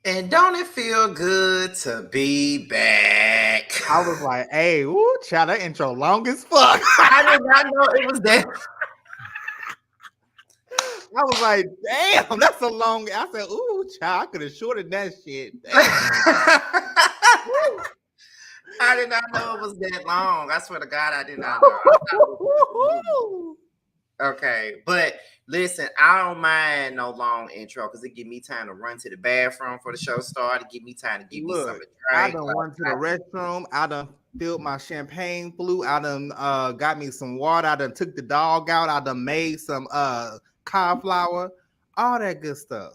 And don't it feel good to be back? I was like, hey, woo, child, that intro long as fuck. I did not know it was that. I was like, damn, that's a long. I said, ooh, child, I could have shortened that shit. Damn. I did not know it was that long. I swear to God, I did not know. I thought it was okay, but listen, I don't mind no long intro because it give me time to run to the bathroom for the show start. It give me time to give me something to I drink. done run to the restroom. I done filled my champagne flute. I done got me some water. I done took the dog out. I done made some cauliflower. All that good stuff.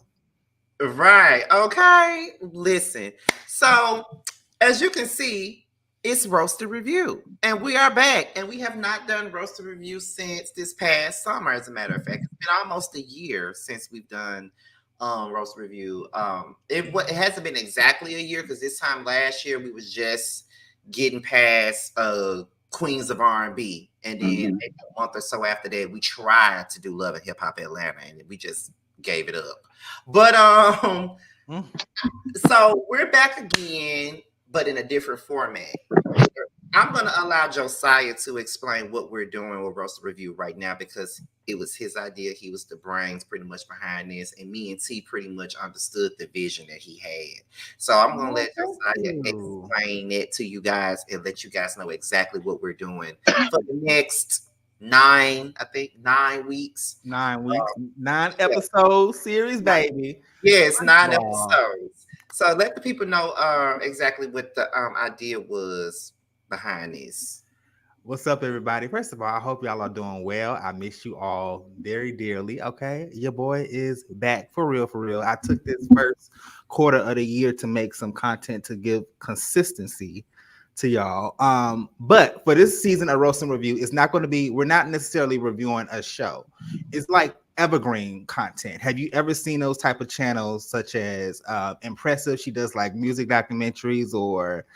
Right. Okay. Listen. So, as you can see, it's Roasted Review. And we are back. And we have not done Roasted Review since this past summer, as a matter of fact. It's been almost a year since we've done Roasted Review. It hasn't been exactly a year because this time last year we was just getting past Queens of R&B. And then maybe a month or so after that, we tried to do Love and Hip Hop Atlanta. And we just gave it up. But so we're back again, but in a different format. I'm gonna allow Josiah to explain what we're doing with Roasted Review right now because it was his idea. He was the brains pretty much behind this, and me and T pretty much understood the vision that he had. So I'm gonna let Josiah explain it to you guys and let you guys know exactly what we're doing for the next 9 weeks. 9 weeks, 9 episode series, baby. Yes, 9 episodes. So let the people know exactly what the idea was behind this. What's up, everybody? First of all, I hope y'all are doing well. I miss you all very dearly. Okay, your boy is back for real, for real. I took this first quarter of the year to make some content to give consistency to y'all. But for this season of Roast and Review, it's not going to be. We're not necessarily reviewing a show. It's like evergreen content. Have you ever seen those type of channels, such as Impressive? She does like music documentaries or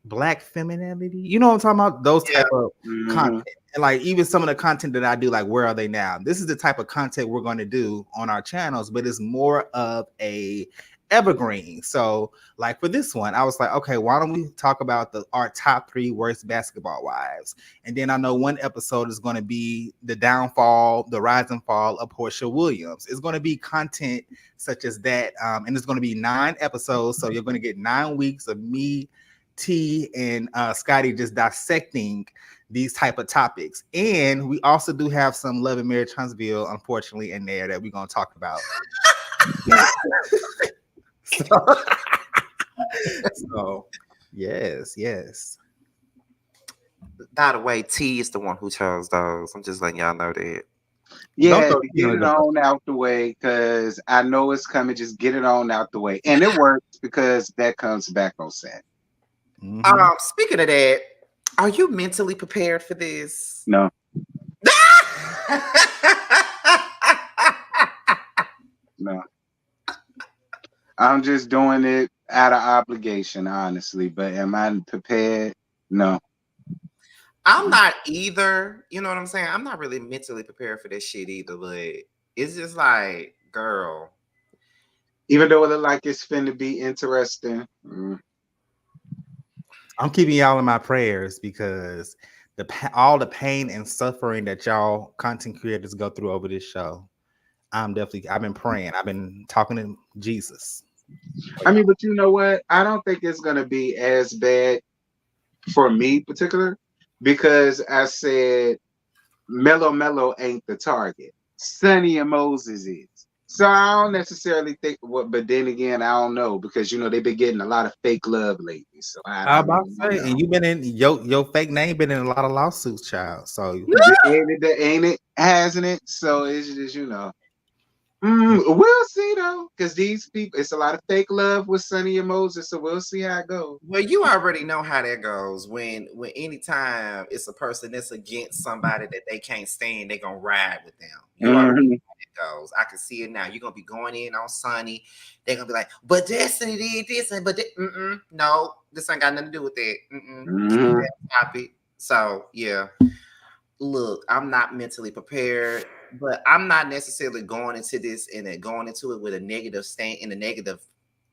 Black femininity. You know what I'm talking about? Those type of content. And like even some of the content that I do, like Where Are They Now? This is the type of content we're going to do on our channels, but it's more of a evergreen. So like for this one, I was like, okay, why don't we talk about our top 3 worst basketball wives? And then I know one episode is going to be the rise and fall of Portia Williams. It's going to be content such as that. And it's going to be 9 episodes. So you're going to get 9 weeks of me, T, and Scotty just dissecting these type of topics. And we also do have some Love and Marriage Huntsville, unfortunately, in there that we're going to talk about. So, yes. By the way, T is the one who chose those. I'm just letting y'all know that. Yeah, get it on out the way because I know it's coming. Just get it on out the way. And it works because that comes back on set. Speaking of that, are you mentally prepared for this? No. No. I'm just doing it out of obligation, honestly. But am I prepared? No. I'm not either. You know what I'm saying? I'm not really mentally prepared for this shit either. But it's just like, girl. Even though it look like it's finna be interesting. I'm keeping y'all in my prayers because all the pain and suffering that y'all content creators go through over this show. I've been praying. I've been talking to Jesus. I mean, but you know what? I don't think it's gonna be as bad for me, particular, because I said Mellow ain't the target. Sonny and Moses is. So I don't necessarily think but then again, I don't know because they've been getting a lot of fake love lately. So I'm about to say, and you've been in your fake name been in a lot of lawsuits, child. So ain't it? Hasn't it? So it's just we'll see though, because these people, it's a lot of fake love with Sonny and Moses. So we'll see how it goes. Well, you already know how that goes. When anytime it's a person that's against somebody that they can't stand, they're gonna ride with them. You already know how it goes. I can see it now. You're gonna be going in on Sonny. They're gonna be like, but Destiny did this, and no, this ain't got nothing to do with that. Keep that topic. So yeah. Look, I'm not mentally prepared. But I'm not necessarily going into this and going into it with a negative in a negative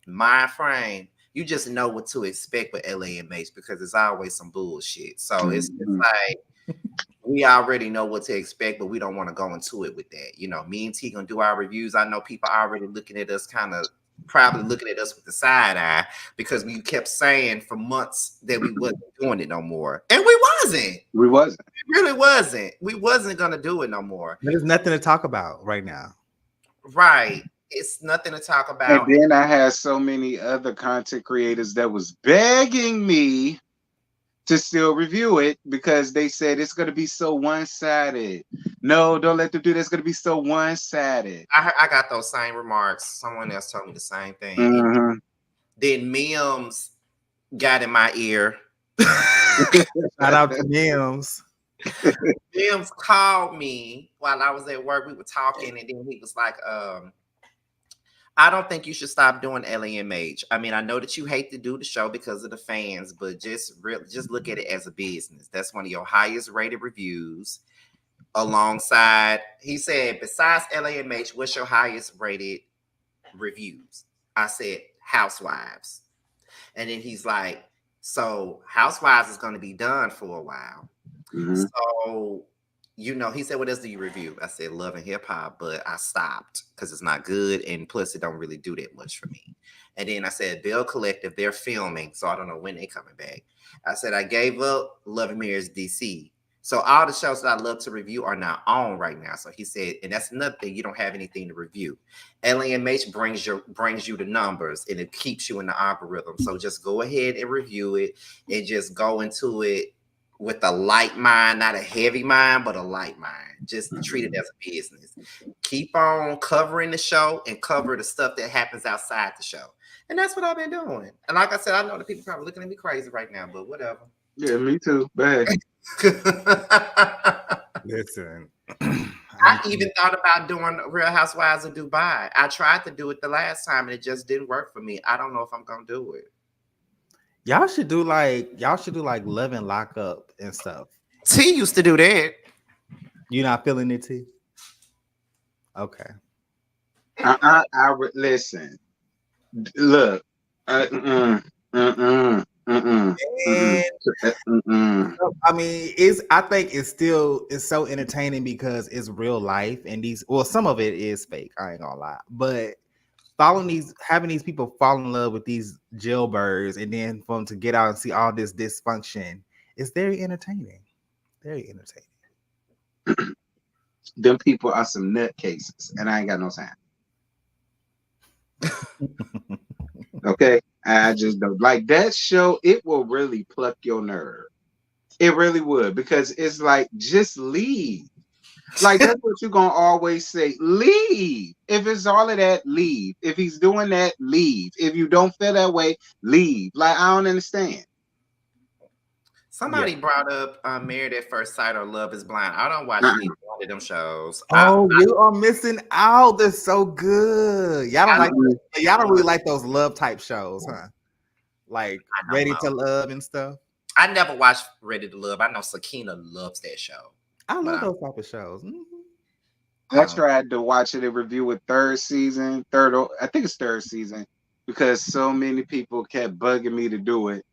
mind frame. You just know what to expect with LAMH because it's always some bullshit. So it's like we already know what to expect, but we don't want to go into it with that. You know, me and T gonna do our reviews. I know people are already looking at us probably looking at us with the side eye because we kept saying for months that we wasn't doing it no more. And we wasn't. We wasn't. We really wasn't. We wasn't gonna do it no more. There's nothing to talk about right now. Right. It's nothing to talk And about. then I had so many other content creators that was begging me to still review it because they said it's going to be so one-sided. No, don't let them do that. It's going to be so one-sided. I got those same remarks. Someone else told me the same thing. Mm-hmm. Then Mims got in my ear. Shout out to Mims. Mims called me while I was at work. We were talking, and then he was like, I don't think you should stop doing LAMH. I mean, I know that you hate to do the show because of the fans, but just look at it as a business. That's one of your highest rated reviews. Alongside, he said, besides LAMH, what's your highest rated reviews? I said, Housewives. And then he's like, so Housewives is going to be done for a while. Mm-hmm. So, you know, he said, what else do you review? I said, Love and Hip Hop, but I stopped because it's not good. And plus, it don't really do that much for me. And then I said, Bell Collective, they're filming. So I don't know when they're coming back. I said, I gave up Love and Mirrors DC. So all the shows that I love to review are not on right now. So he said, and that's another thing, you don't have anything to review. LAMH brings you the numbers and it keeps you in the algorithm. So just go ahead and review it and just go into it with a light mind, not a heavy mind, but a light mind. Just treat it as a business. Keep on covering the show and cover the stuff that happens outside the show. And that's what I've been doing. And like I said, I know the people probably looking at me crazy right now, but whatever. Yeah, me too. Bad. Listen. I even thought about doing Real Housewives of Dubai. I tried to do it the last time and it just didn't work for me. I don't know if I'm gonna do it. Y'all should do like Love and Lockup and stuff. T used to do that. You not feeling it, T? Okay. Listen. Look. I mean, I think it's so entertaining because it's real life and some of it is fake. I ain't gonna lie, but having these people fall in love with these jailbirds and then for them to get out and see all this dysfunction is very entertaining. Very entertaining. Them people are some nutcases, and I ain't got no time. Okay, I just don't like that show. It will really pluck your nerve. It really would, because it's like, just leave. Like, that's what you're gonna always say. Leave. If it's all of that, leave. If he's doing that, leave. If you don't feel that way, leave. Like, I don't understand. Somebody brought up Married at First Sight or Love is Blind. I don't watch either one of them shows. You are missing out. They're so good. Y'all don't really like those love type shows, huh? Like Ready to Love and stuff. I never watched Ready to Love. I know Sakina loves that show. I love those type of shows. I tried to watch it and review it third season, I think it's third season, because so many people kept bugging me to do it.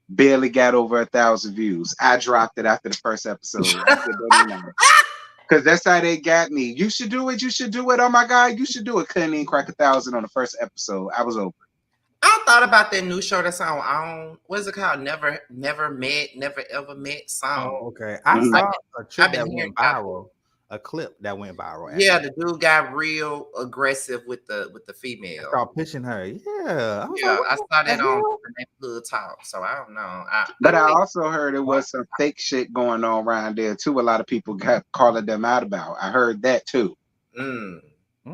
Barely got over 1,000 views. I dropped it after the first episode. Because that's how they got me. You should do it. You should do it. Oh my God, you should do it. Couldn't even crack 1,000 on the first episode. I was over. I thought about that new show that's on. What is it called? Never Ever Met. Song. Oh, okay. I saw a clip that went viral. A clip that went viral. Yeah, the dude got real aggressive with the female. Start pitching her. Yeah. I saw that on Neighborhood Talk. So I don't know. But I also heard it was some fake shit going on around there too. A lot of people got calling them out about. I heard that too.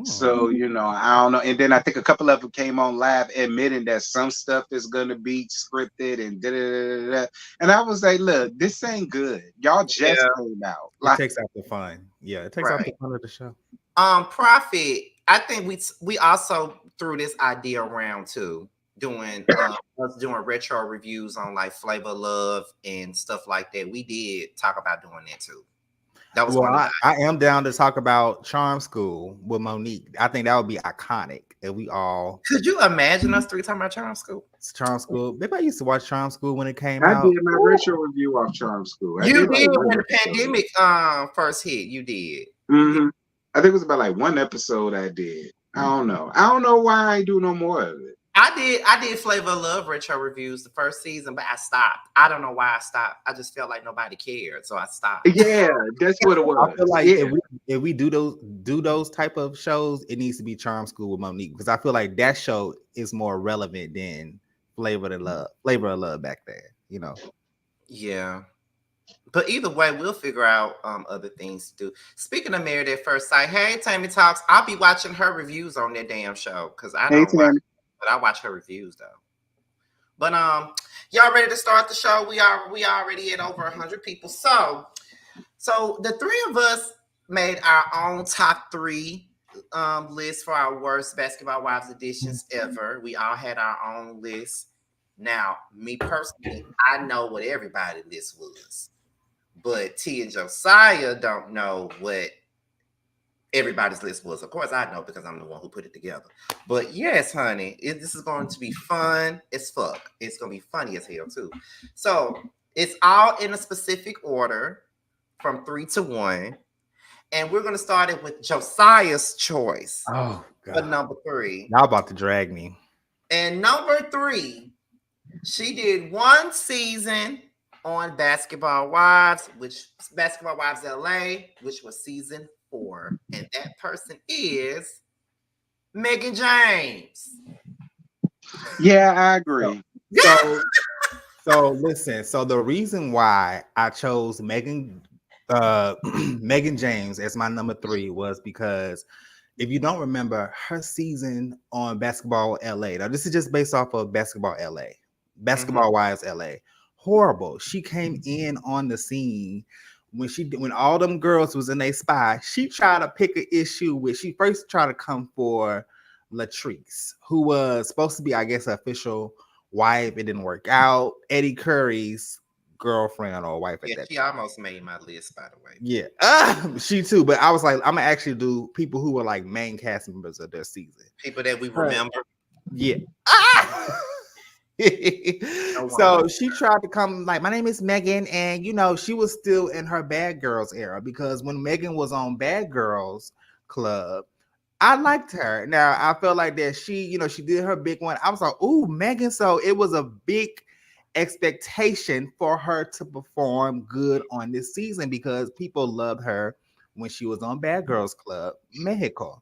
So, I don't know. And then I think a couple of them came on live admitting that some stuff is going to be scripted and da-da-da-da-da. And I was like, look, this ain't good. Y'all just came out. It takes out the fun. Yeah, it takes out the fun of the show. Prophet, I think we also threw this idea around too, doing retro reviews on like Flavor Love and stuff like that. We did talk about doing that too. That was Well, one of I am down to talk about Charm School with Monique. I think that would be iconic if we all Could you imagine us three talking about Charm School? Charm School. Maybe I used to watch Charm School when it came I out. did my retro review of Charm School. I You did like did one when the episode. pandemic first hit. You did. Mm-hmm. I think it was about like one episode I did. I don't know. I don't know why I do no more of it. I did Flavor of Love retro reviews the first season, but I stopped. I don't know why I stopped. I just felt like nobody cared, so I stopped. Yeah, that's what it was. I feel like Yeah. if we do those type of shows, it needs to be Charm School with Monique because I feel like that show is more relevant than Flavor of Love back then. You know. Yeah. But either way, we'll figure out other things to do. Speaking of Married at First Sight, hey, Tammy Talks. I'll be watching her reviews on that damn show because I Hey, don't watch, Tammy. but I watch her reviews though. But y'all ready to start the show? We already at over 100 people. So the three of us made our own top three list for our worst Basketball Wives editions ever. We all had our own list. Now, me personally, I know what everybody's list was. But T and Josiah don't know what everybody's list was. Of course, I know because I'm the one who put it together. But yes, honey, this is going to be fun as fuck. It's going to be funny as hell, too. So it's all in a specific order from 3 to 1. And we're going to start it with Josiah's choice Oh for number 3. Y'all about to drag me. And number 3, she did one season on Basketball Wives, Basketball Wives LA, which was season 4. And that person is Megan James. Yeah, I agree. So listen. So the reason why I chose Megan James as my number 3 was because if you don't remember her season on Basketball LA, now this is just based off of Basketball LA, Basketball Wives LA. Horrible. She came in on the scene when all them girls was in a spy. She tried to pick an issue with. She first tried to come for Latrice, who was supposed to be, I guess, official wife. It didn't work out. Eddie Curry's girlfriend or wife at that. She almost made my list, by the way. Yeah, she too. But I was like, I'm gonna actually do people who were like main cast members of their season, people that we remember. Yeah. So she tried to come like, my name is Megan, and she was still in her Bad Girls era because when Megan was on Bad Girls Club, I liked her. Now I felt like that she did her big one. I was like, ooh, Megan. So it was a big expectation for her to perform good on this season because people loved her when she was on Bad Girls Club Mexico,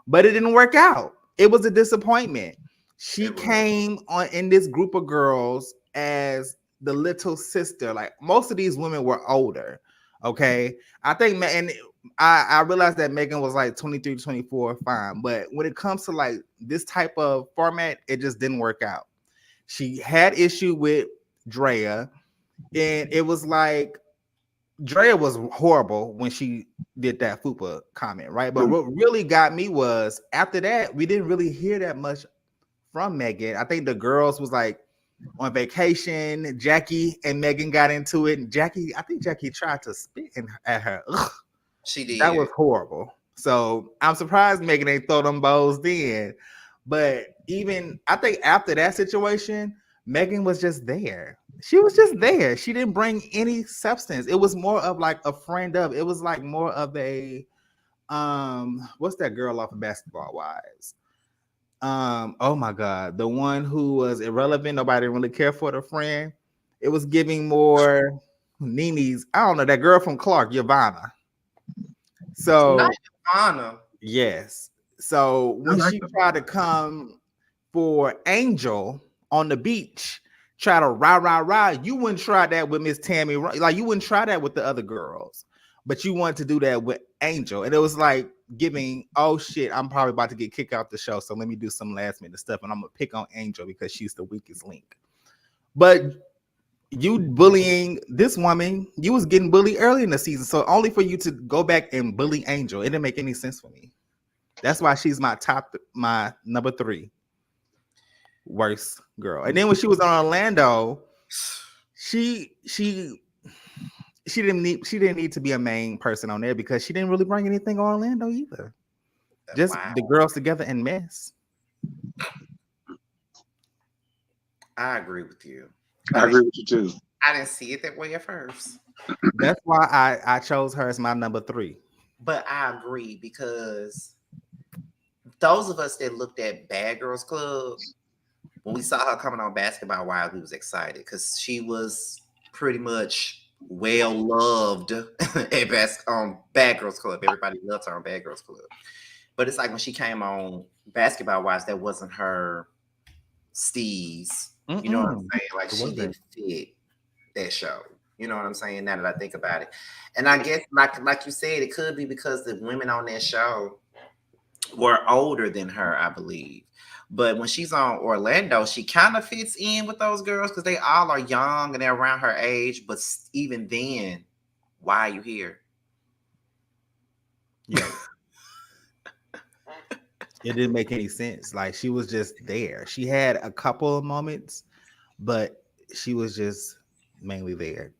but it didn't work out. It was a disappointment. She came on in this group of girls as the little sister. Like most of these women were older. Okay. I think, and I realized that Megan was like 23, 24, fine. But when it comes to like this type of format, it just didn't work out. She had issue with Drea, and it was like Drea was horrible when she did that FUPA comment, right? But what really got me was after that, we didn't really hear that much from Megan. I think the girls was like on vacation. Jackie and Megan got into it. And I think Jackie tried to spit at her. Ugh, she did. That was horrible. So I'm surprised Megan ain't throw them bows then. But even I think after that situation, Megan was just there. She was just there. She didn't bring any substance. It was more of like a friend of. It was like more of a what's that girl off of Basketball Wives? Oh my god, the one who was irrelevant, nobody really cared for, the friend. It was giving more Nini's. I don't know, that girl from Clark, Yavana. So not Yavana. Yes. So when she tried to come for Angel on the beach, try to rah, you wouldn't try that with Miss Tammy. Like you wouldn't try that with the other girls, but you wanted to do that with Angel. And it was like giving, oh shit, I'm probably about to get kicked out the show. So let me do some last minute stuff. And I'm going to pick on Angel because she's the weakest link. But you bullying this woman, you was getting bullied early in the season. So only for you to go back and bully Angel, it didn't make any sense for me. That's why she's my number 3 worst girl. And then when she was on Orlando, she she didn't need to be a main person on there because she didn't really bring anything on Orlando either. Just Wow. the girls together and mess. I agree with you. I agree with you too. I didn't see it that way at first. That's why I chose her as my number 3. But I agree because those of us that looked at Bad Girls Club, when we saw her coming on Basketball Wives, we was excited because she was pretty much well loved on Bad Girls Club. Everybody loved her on Bad Girls Club. But it's like when she came on Basketball Wives, that wasn't her steez. You know what I'm saying? Like she didn't fit that show. You know what I'm saying? Now that I think about it. And I guess like you said, it could be because the women on that show were older than her, I believe. But when she's on Orlando, she kind of fits in with those girls because they all are young and they're around her age. But even then, why are you here? Yeah. It didn't make any sense. Like she was just there. She had a couple of moments, but she was just mainly there.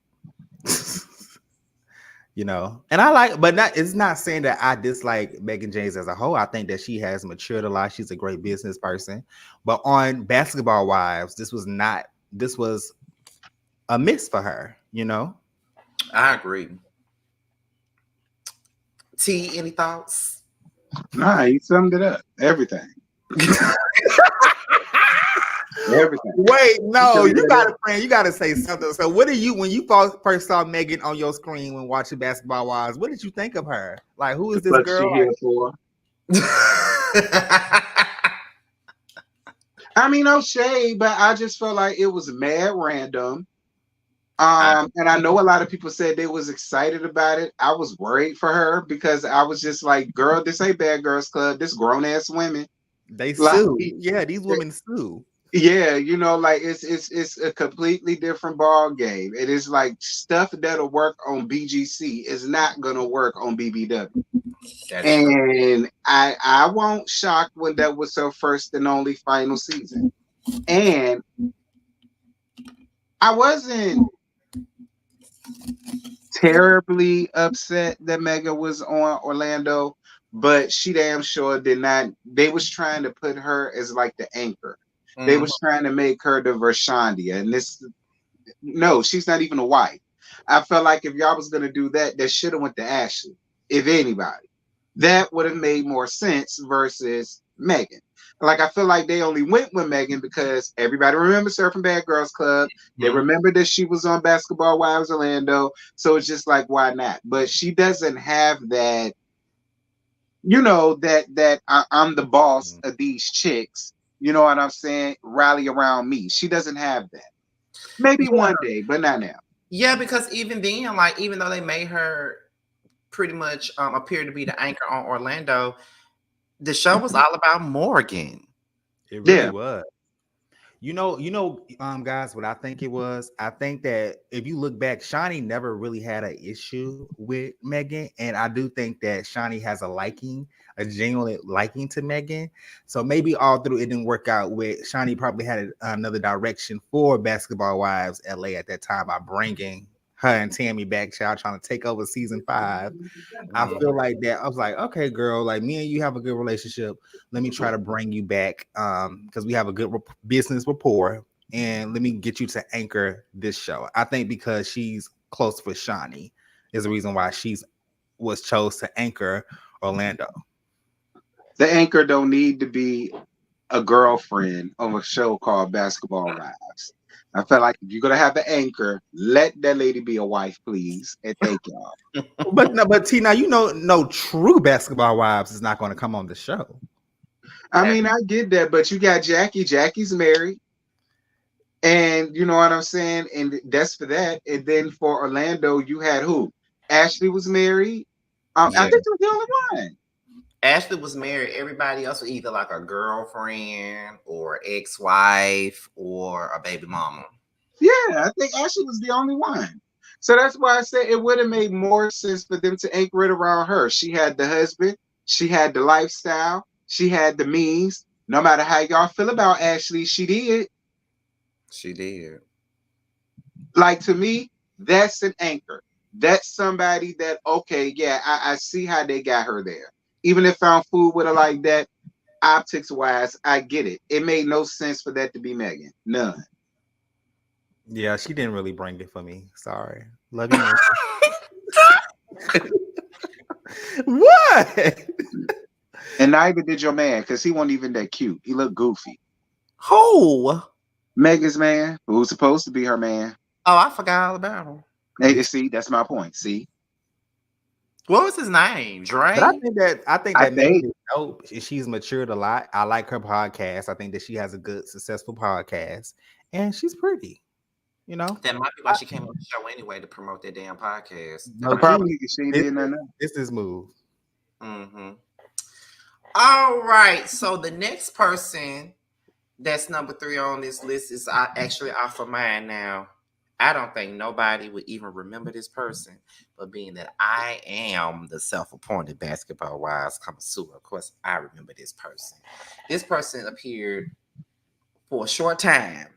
You know, and I like, but it's not saying that I dislike Megan James as a whole. I think that she has matured a lot. She's a great business person. But on Basketball Wives, this was a miss for her, you know? I agree. T, any thoughts? Nah, you summed it up. Everything. Everything. Wait, no, you gotta say something. So what do you, when you first saw Megan on your screen when watching Basketball Wives, what did you think of her? Like, who is this What girl? she here for? I mean, no shade, but I just felt like it was mad random. And I know a lot of people said they was excited about it. I was worried for her because I was just like, girl, this ain't Bad Girls Club. This grown ass women. They Like, sue. Yeah, these women sue. yeah, you know, like it's a completely different ball game. It is like stuff that'll work on BGC is not gonna work on BBW. That's true. And I won't shock when that was her first and only final season. And I wasn't terribly upset that Megan was on Orlando, but she damn sure did not. They was trying to put her as like the anchor. They was trying to make her the Vershandia, and no, she's not even a wife. I felt like if y'all was gonna do that, that should have went to Ashley, if anybody. That would have made more sense versus Megan. Like I feel like they only went with Megan because everybody remembers her from Bad Girls Club. They remember that she was on Basketball Wives Orlando. So it's just like, why not? But she doesn't have that, you know, that I'm the boss of these chicks. You know what I'm saying? Rally around me. She doesn't have that. Maybe one day, but not now. Yeah, because even then, like, even though they made her pretty much appear to be the anchor on Orlando, the show was all about Morgan. It really was. You know, guys, what I think it was? I think that if you look back, Shani never really had an issue with Megan. And I do think that Shani has a genuine liking to Megan. So maybe all through it didn't work out with Shani probably had another direction for Basketball Wives LA at that time by bringing her and Tammy back, child, trying to take over season 5. I feel like that. I was like, okay, girl, like me and you have a good relationship. Let me try to bring you back because we have a good business rapport, and let me get you to anchor this show. I think because she's close with Shani is the reason why was chose to anchor Orlando. The anchor don't need to be a girlfriend of a show called Basketball Wives. I felt like if you're gonna have the anchor, let that lady be a wife, please, and thank y'all. But T, now you know, no true Basketball Wives is not going to come on the show. I mean, I get that, but you got Jackie. Jackie's married, and you know what I'm saying. And that's for that. And then for Orlando, you had who? Ashley was married. I think she was the only one. Ashley was married. Everybody else was either like a girlfriend or ex-wife or a baby mama. Yeah, I think Ashley was the only one. So that's why I said it would have made more sense for them to anchor it around her. She had the husband, she had the lifestyle, she had the means. No matter how y'all feel about Ashley, she did. She did. Like to me, that's an anchor. That's somebody that, okay, yeah, I see how they got her there. Even if found food with her like that, optics wise, I get it. It made no sense for that to be Megan. None. Yeah, she didn't really bring it for me. Sorry. Love you, man. What? And neither did your man, because he wasn't even that cute. He looked goofy. Who? Megan's man, who was supposed to be her man. Oh, I forgot all about him. Hey, see, that's my point. See, What was his name? But Dre? I think I that Megan think is dope. She's matured a lot. I like her podcast. I think that she has a good, successful podcast, and she's pretty. You know, That might be why she came on the show anyway to promote that damn podcast. no probably she ain't this, did nothing else. this is move. Mm-hmm. All right. So the next person that's number 3 on this list is actually off of mine now. I don't think nobody would even remember this person, but being that I am the self-appointed basketball wives connoisseur, of course, I remember this person. This person appeared for a short time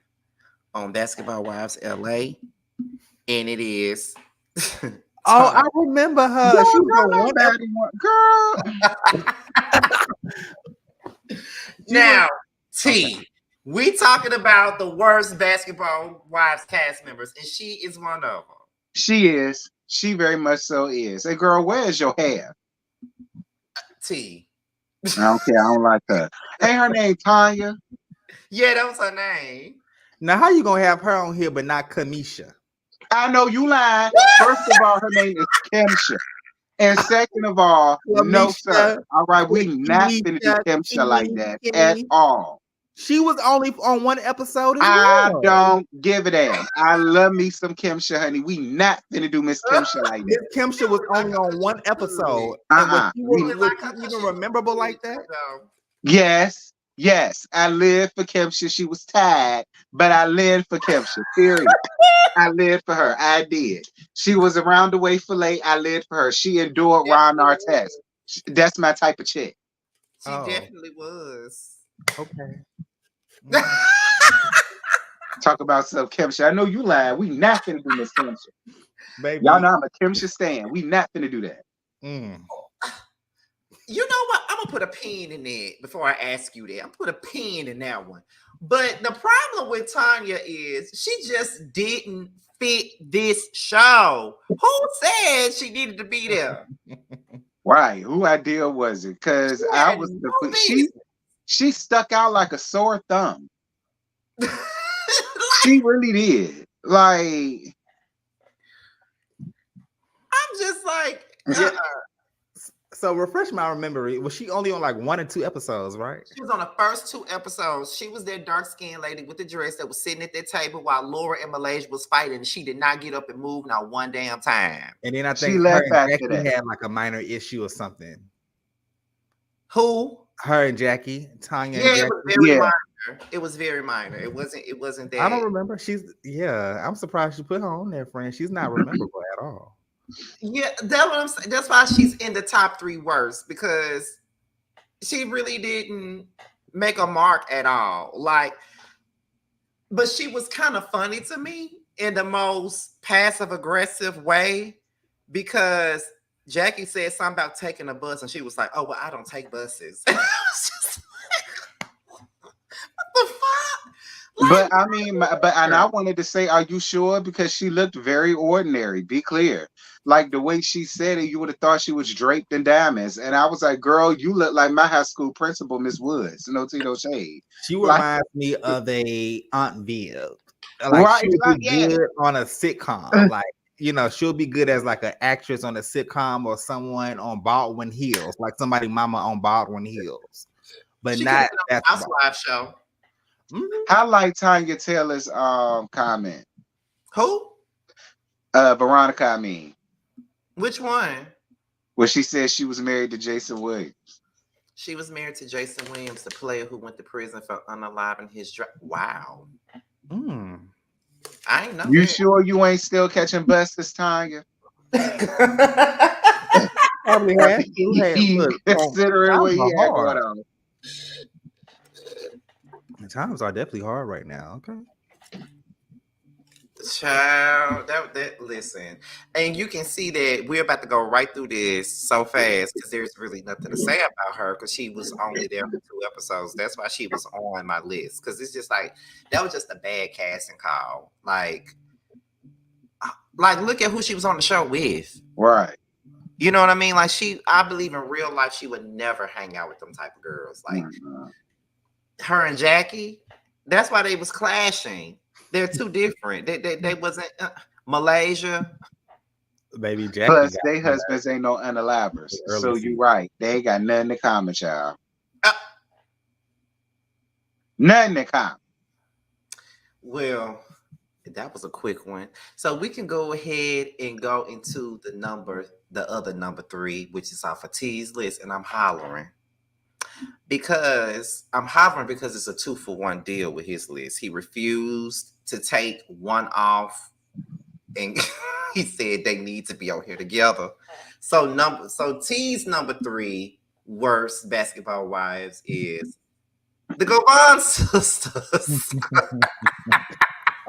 on Basketball Wives LA, and it is. Oh, I remember her. No, She was no, on one. girl. Now, T, we talking about the worst Basketball Wives cast members, and she is one of them. She is. She very much so is. Hey, girl, where's your hair? T. I don't care. I don't like her. Ain't her name Tanya? Yeah, that was her name. Now, how you gonna have her on here but not Kamisha? I know you lying. First of all, her name is Kimsha. And second of all, no, sir. All right, we not finna do Kimsha like that at all. She was only on one episode as I well. don't give a damn. I love me some Kimsha, honey. We not finna do Miss Kimsha like Miss that. Kimsha was only on one episode. Uh-uh. And was she even rememberable like that? Yes, yes. I lived for Kimsha. She was tired, but I lived for Kimsha. Period. I lived for her. I did. She was around the way for late. I lived for her. She endured Ron Artest. That's my type of chick. She definitely was. Okay. Talk about some Kimsha. I know you lying. We not finna do Miss Kimsha. Baby. Y'all know I'm a Kimsha stan. We not finna do that. You know what? I'm gonna put a pin in it before I ask you that. I'm gonna put a pin in that one. But the problem with Tanya is she just didn't fit this show. Who said she needed to be there? Right. Who idea was it? Because I was she stuck out like a sore thumb. She really did. Like, I'm just like, So refresh my memory. Was she only on like 1 or 2 episodes, right? She was on the first 2 episodes. She was that dark-skinned lady with the dress that was sitting at that table while Laura and Malaysia was fighting. And she did not get up and move not one damn time. And then I think she her left and after Jackie that. had like a minor issue or something. Who? Her and Jackie, Tanya. Yeah, and Jackie. it was very minor. It was very minor. It wasn't that. I don't remember. I'm surprised you put her on there, friend. She's not rememberable at all. Yeah, that's what I'm saying. That's why she's in the top 3 worst, because she really didn't make a mark at all. Like, but she was kind of funny to me in the most passive aggressive way, because Jackie said something about taking a bus and she was like, "Oh, well, I don't take buses." I was just like, what the fuck? Like, But I mean, and I wanted to say, are you sure? Because she looked very ordinary. Be clear. Like the way she said it, you would have thought she was draped in diamonds. And I was like, girl, you look like my high school principal, Miss Woods. No tea, no shade. She reminds me of a Aunt Viv. Like, right, she would like, be good on a sitcom. Like, you know, she'll be good as like an actress on a sitcom or someone on Baldwin Hills, like somebody mama on Baldwin Hills. But she not that Housewives show. I like Tanya Taylor's comment. Who? Veronica, I mean. Which one? Where she said she was married to Jason Williams. She was married to Jason Williams, the player who went to prison for unaliving his drive. Wow. I ain't know. You sure you ain't still catching buses, Tanya? Probably had to. Considering what he had going on. The times are definitely hard right now. Okay. Child, that listen, and you can see that we're about to go right through this so fast because there's really nothing to say about her because she was only there for 2 episodes. That's why she was on my list because it's just like that was just a bad casting call. Like look at who she was on the show with. Right. You know what I mean? Like I believe in real life she would never hang out with them type of girls. Like her and Jackie. That's why they was clashing. They're too different. They wasn't Malaysia. Baby Jackie. Plus, they husbands ain't no unalivers. So you right. They ain't got nothing to common, child. Nothing to common. Well, that was a quick one. So we can go ahead and go into the other number 3, which is off of T's list, and I'm hollering. Because it's a 2-for-1 deal with his list. He refused to take one off, and he said they need to be out here together. So T's number 3 worst basketball wives is the Govan sisters.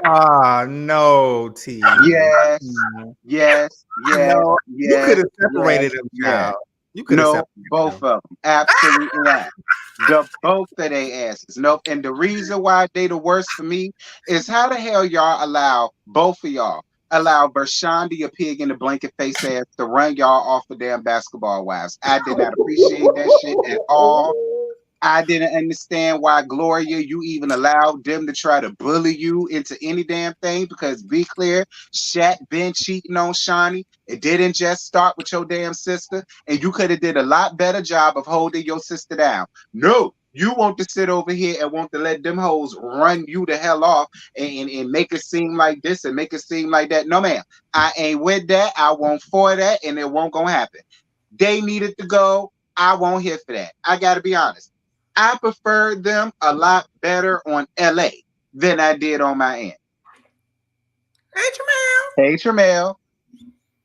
No, T. Yes. No, you could have separated them, child. You could have separated both of them. Absolutely right. Both of their asses. Nope. And the reason why they the worst for me is how the hell y'all allow Bershonda, a pig in the blanket face ass, to run y'all off the damn basketball wives. I did not appreciate that shit at all. I didn't understand why, Gloria, you even allowed them to try to bully you into any damn thing, because be clear, Shaq been cheating on Shawnee. It didn't just start with your damn sister, and you could have did a lot better job of holding your sister down. No, you want to sit over here and want to let them hoes run you the hell off and make it seem like this and make it seem like that. No, ma'am, I ain't with that. I won't for that, and it won't gonna happen. They needed to go. I won't here for that. I gotta be honest. I preferred them a lot better on LA than I did on Miami. Hey, Tramel.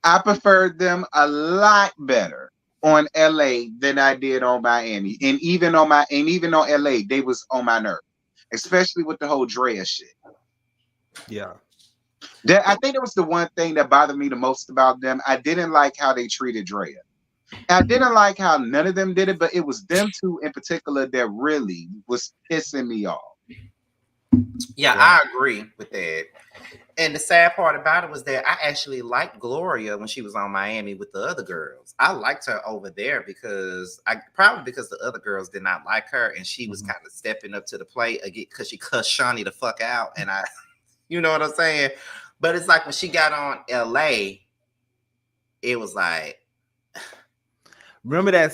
I preferred them a lot better on LA than I did on Miami. And even on LA, they was on my nerve. Especially with the whole Drea shit. Yeah. I think that was the one thing that bothered me the most about them. I didn't like how they treated Drea. I didn't like how none of them did it, but it was them two in particular that really was pissing me off. Yeah, I agree with that. And the sad part about it was that I actually liked Gloria when she was on Miami with the other girls. I liked her over there because the other girls did not like her, and she was kind of stepping up to the plate again because she cussed Shawnee the fuck out, and you know what I'm saying? But it's like when she got on LA, it was like. Remember that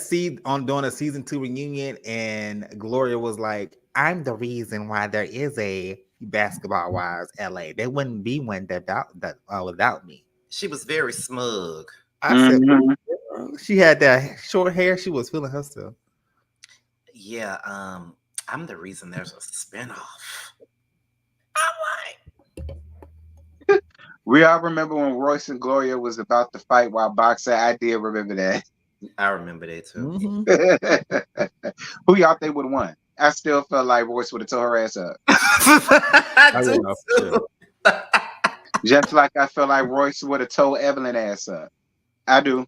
doing a season 2 reunion, and Gloria was like, "I'm the reason why there is a Basketball Wives LA. There wouldn't be one without me." She was very smug. I said, she had that short hair. She was feeling herself. Yeah, I'm the reason there's a spinoff. We all remember when Royce and Gloria was about to fight while boxing. I did remember that. I remember that too. Who y'all think would have won? I still felt like Royce would have tore her ass up. I do too. Just like I felt like Royce would have tore Evelyn ass up. I do.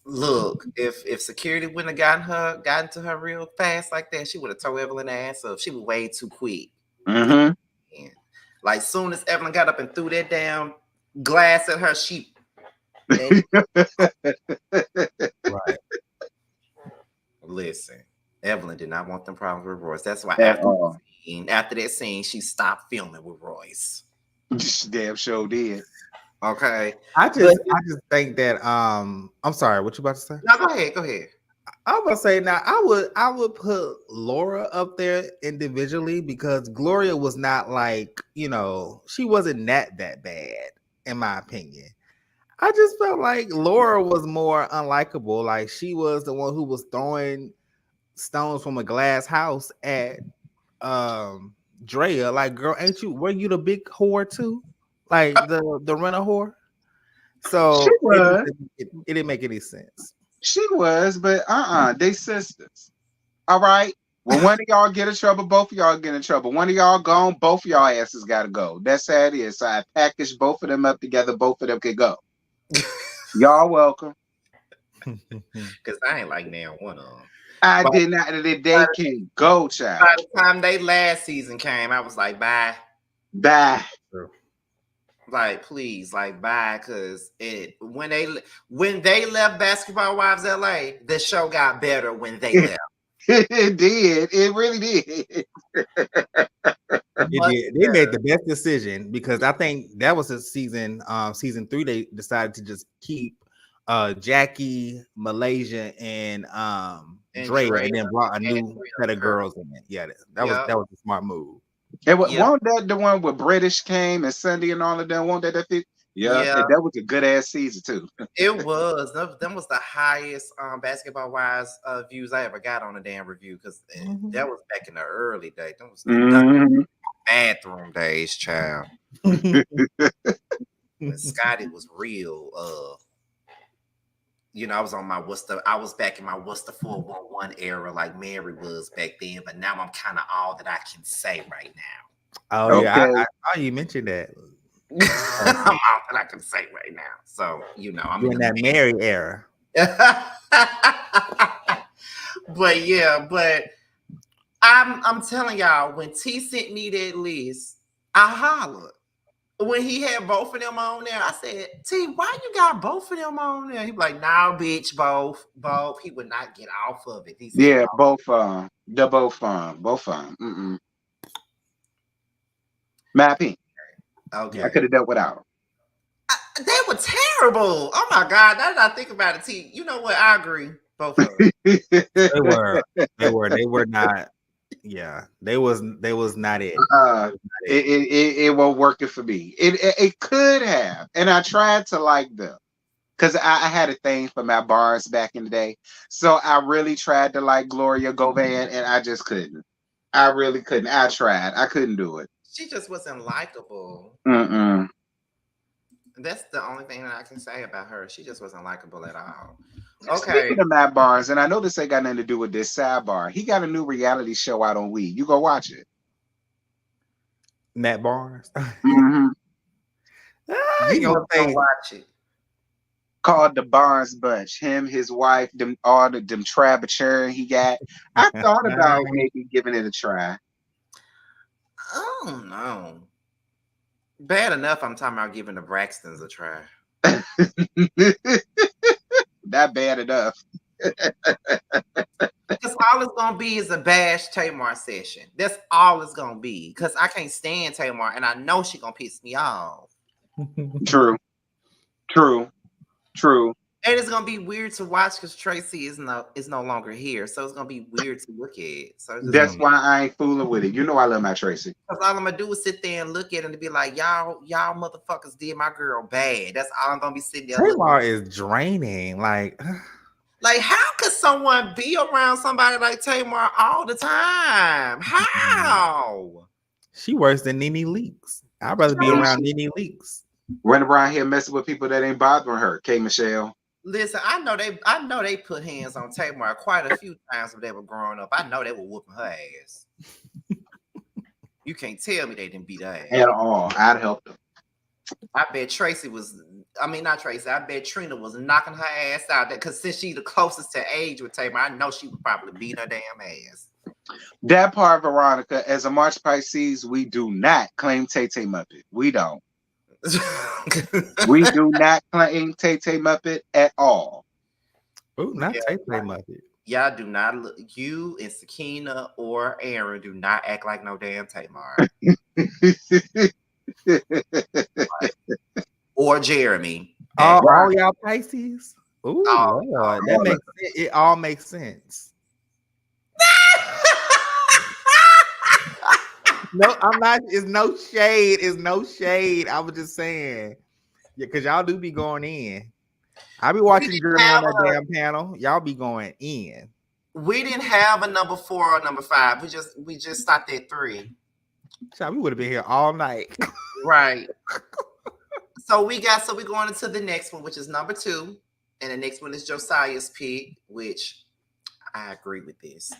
Look, if security wouldn't have gotten to her real fast like that, she would have tore Evelyn ass up. She was way too quick. Mm-hmm. Like soon as Evelyn got up and threw that damn glass at her, she. Right. Listen, Evelyn did not want them problems with Royce. That's why after that scene, she stopped filming with Royce. Damn sure did. Okay. I just think that I'm sorry, what you about to say? No, go ahead. I was gonna say now I would put Laura up there individually because Gloria was not like, she wasn't that bad in my opinion. I just felt like Laura was more unlikable. Like she was the one who was throwing stones from a glass house at Drea. Like, girl, were you the big whore too? Like the renter whore? So it didn't make any sense. She was, but they sisters. All right. When one of y'all get in trouble, both of y'all get in trouble. One of y'all gone, both of y'all asses gotta go. That's how it is. So I packaged both of them up together. Both of them could go. Y'all welcome. Because I ain't like now one of them. I But did not. They can go, by child. the time they last season came, I was like, bye. Bye. Like, please, like, bye. Because when they left Basketball Wives LA, the show got better when they left. It did. It really did. It did. They made the best decision because I think that was a season 3. They decided to just keep Jackie, Malaysia, and Drea, and then brought a new set of girls in it. Yeah, that was a smart move. And won't that the one where British came and Sunday and all of them? Won't that fit? Yeah, that was a good ass season too. It was. That was the highest Basketball Wives views I ever got on a damn review because that was back in the early days. That was the bathroom days, child. When Scotty was real. I was on my I was back in my what's the 411 era like Mary was back then, but now I'm kind of all that I can say right now. Oh yeah, you mentioned that. I'm all that I can say right now. So I'm in that Mary era. but I'm telling y'all, when T sent me that list, I hollered. When he had both of them on there, I said, T, why you got both of them on there? He was like, nah, bitch, both. He would not get off of it. He said, both they're both fun. My opinion. Okay. I could have dealt without them. They were terrible. Oh my God. Now that I think about it, T, you know what? I agree. Both of them. They were not. Yeah, they was not it. It wasn't working for me. It could have, and I tried to like them because I had a thing for Matt Barnes back in the day. So I really tried to like Gloria Govan, and I just couldn't. I really couldn't. I tried. I couldn't do it. She just wasn't likable. That's the only thing that I can say about her. She just wasn't likable at all. Okay. Speaking of Matt Barnes, and I know this ain't got nothing to do with this sidebar. He got a new reality show out on Wii. You go watch it. Matt Barnes. You gonna watch it. Called the Barnes Bunch. Him, his wife, them Trabacher he got. I thought about maybe giving it a try. Oh no. Bad enough I'm talking about giving the Braxtons a try. That bad enough. Because all it's gonna be is a bash Tamar session. That's all it's gonna be. Because I can't stand Tamar, and I know she's gonna piss me off. True. And it's gonna be weird to watch because Tracy is no longer here, so it's gonna be weird to look at. So that's why I ain't fooling with it. You know I love my Tracy. Because all I'm gonna do is sit there and look at it and be like, y'all motherfuckers did my girl bad. That's all I'm gonna be sitting there. Tamar is draining. Like how could someone be around somebody like Tamar all the time? How? She worse than Nene Leakes. I'd rather be around Nene Leakes. Running around here messing with people that ain't bothering her. K. Michelle. Listen, I know they put hands on Tamar quite a few times when they were growing up. I know they were whooping her ass. You can't tell me they didn't beat her ass. At all. I'd help them. I bet not Tracy. I bet Trina was knocking her ass out there because since she's the closest to age with Tamar, I know she would probably beat her damn ass. That part, Veronica, as a March Pisces, we do not claim Tay Tay Muppet. We don't. We do not claim Tay Tay Muppet at all. Oh, not Tay Tay Muppet. Y'all do not look. You and Sakina or Aaron do not act like no damn Tamar. Or Jeremy. All y'all Pisces. Ooh, Lord, that makes sense. It all makes sense. No, I'm not. It's no shade. It's no shade. I was just saying. Yeah, because y'all do be going in. I be watching Jeremy on that damn panel. Y'all be going in. We didn't have a number 4 or number 5. We just stopped at 3. We would have been here all night. Right. So we're going into the next one, which is number 2. And the next one is Josiah's pick, which I agree with this.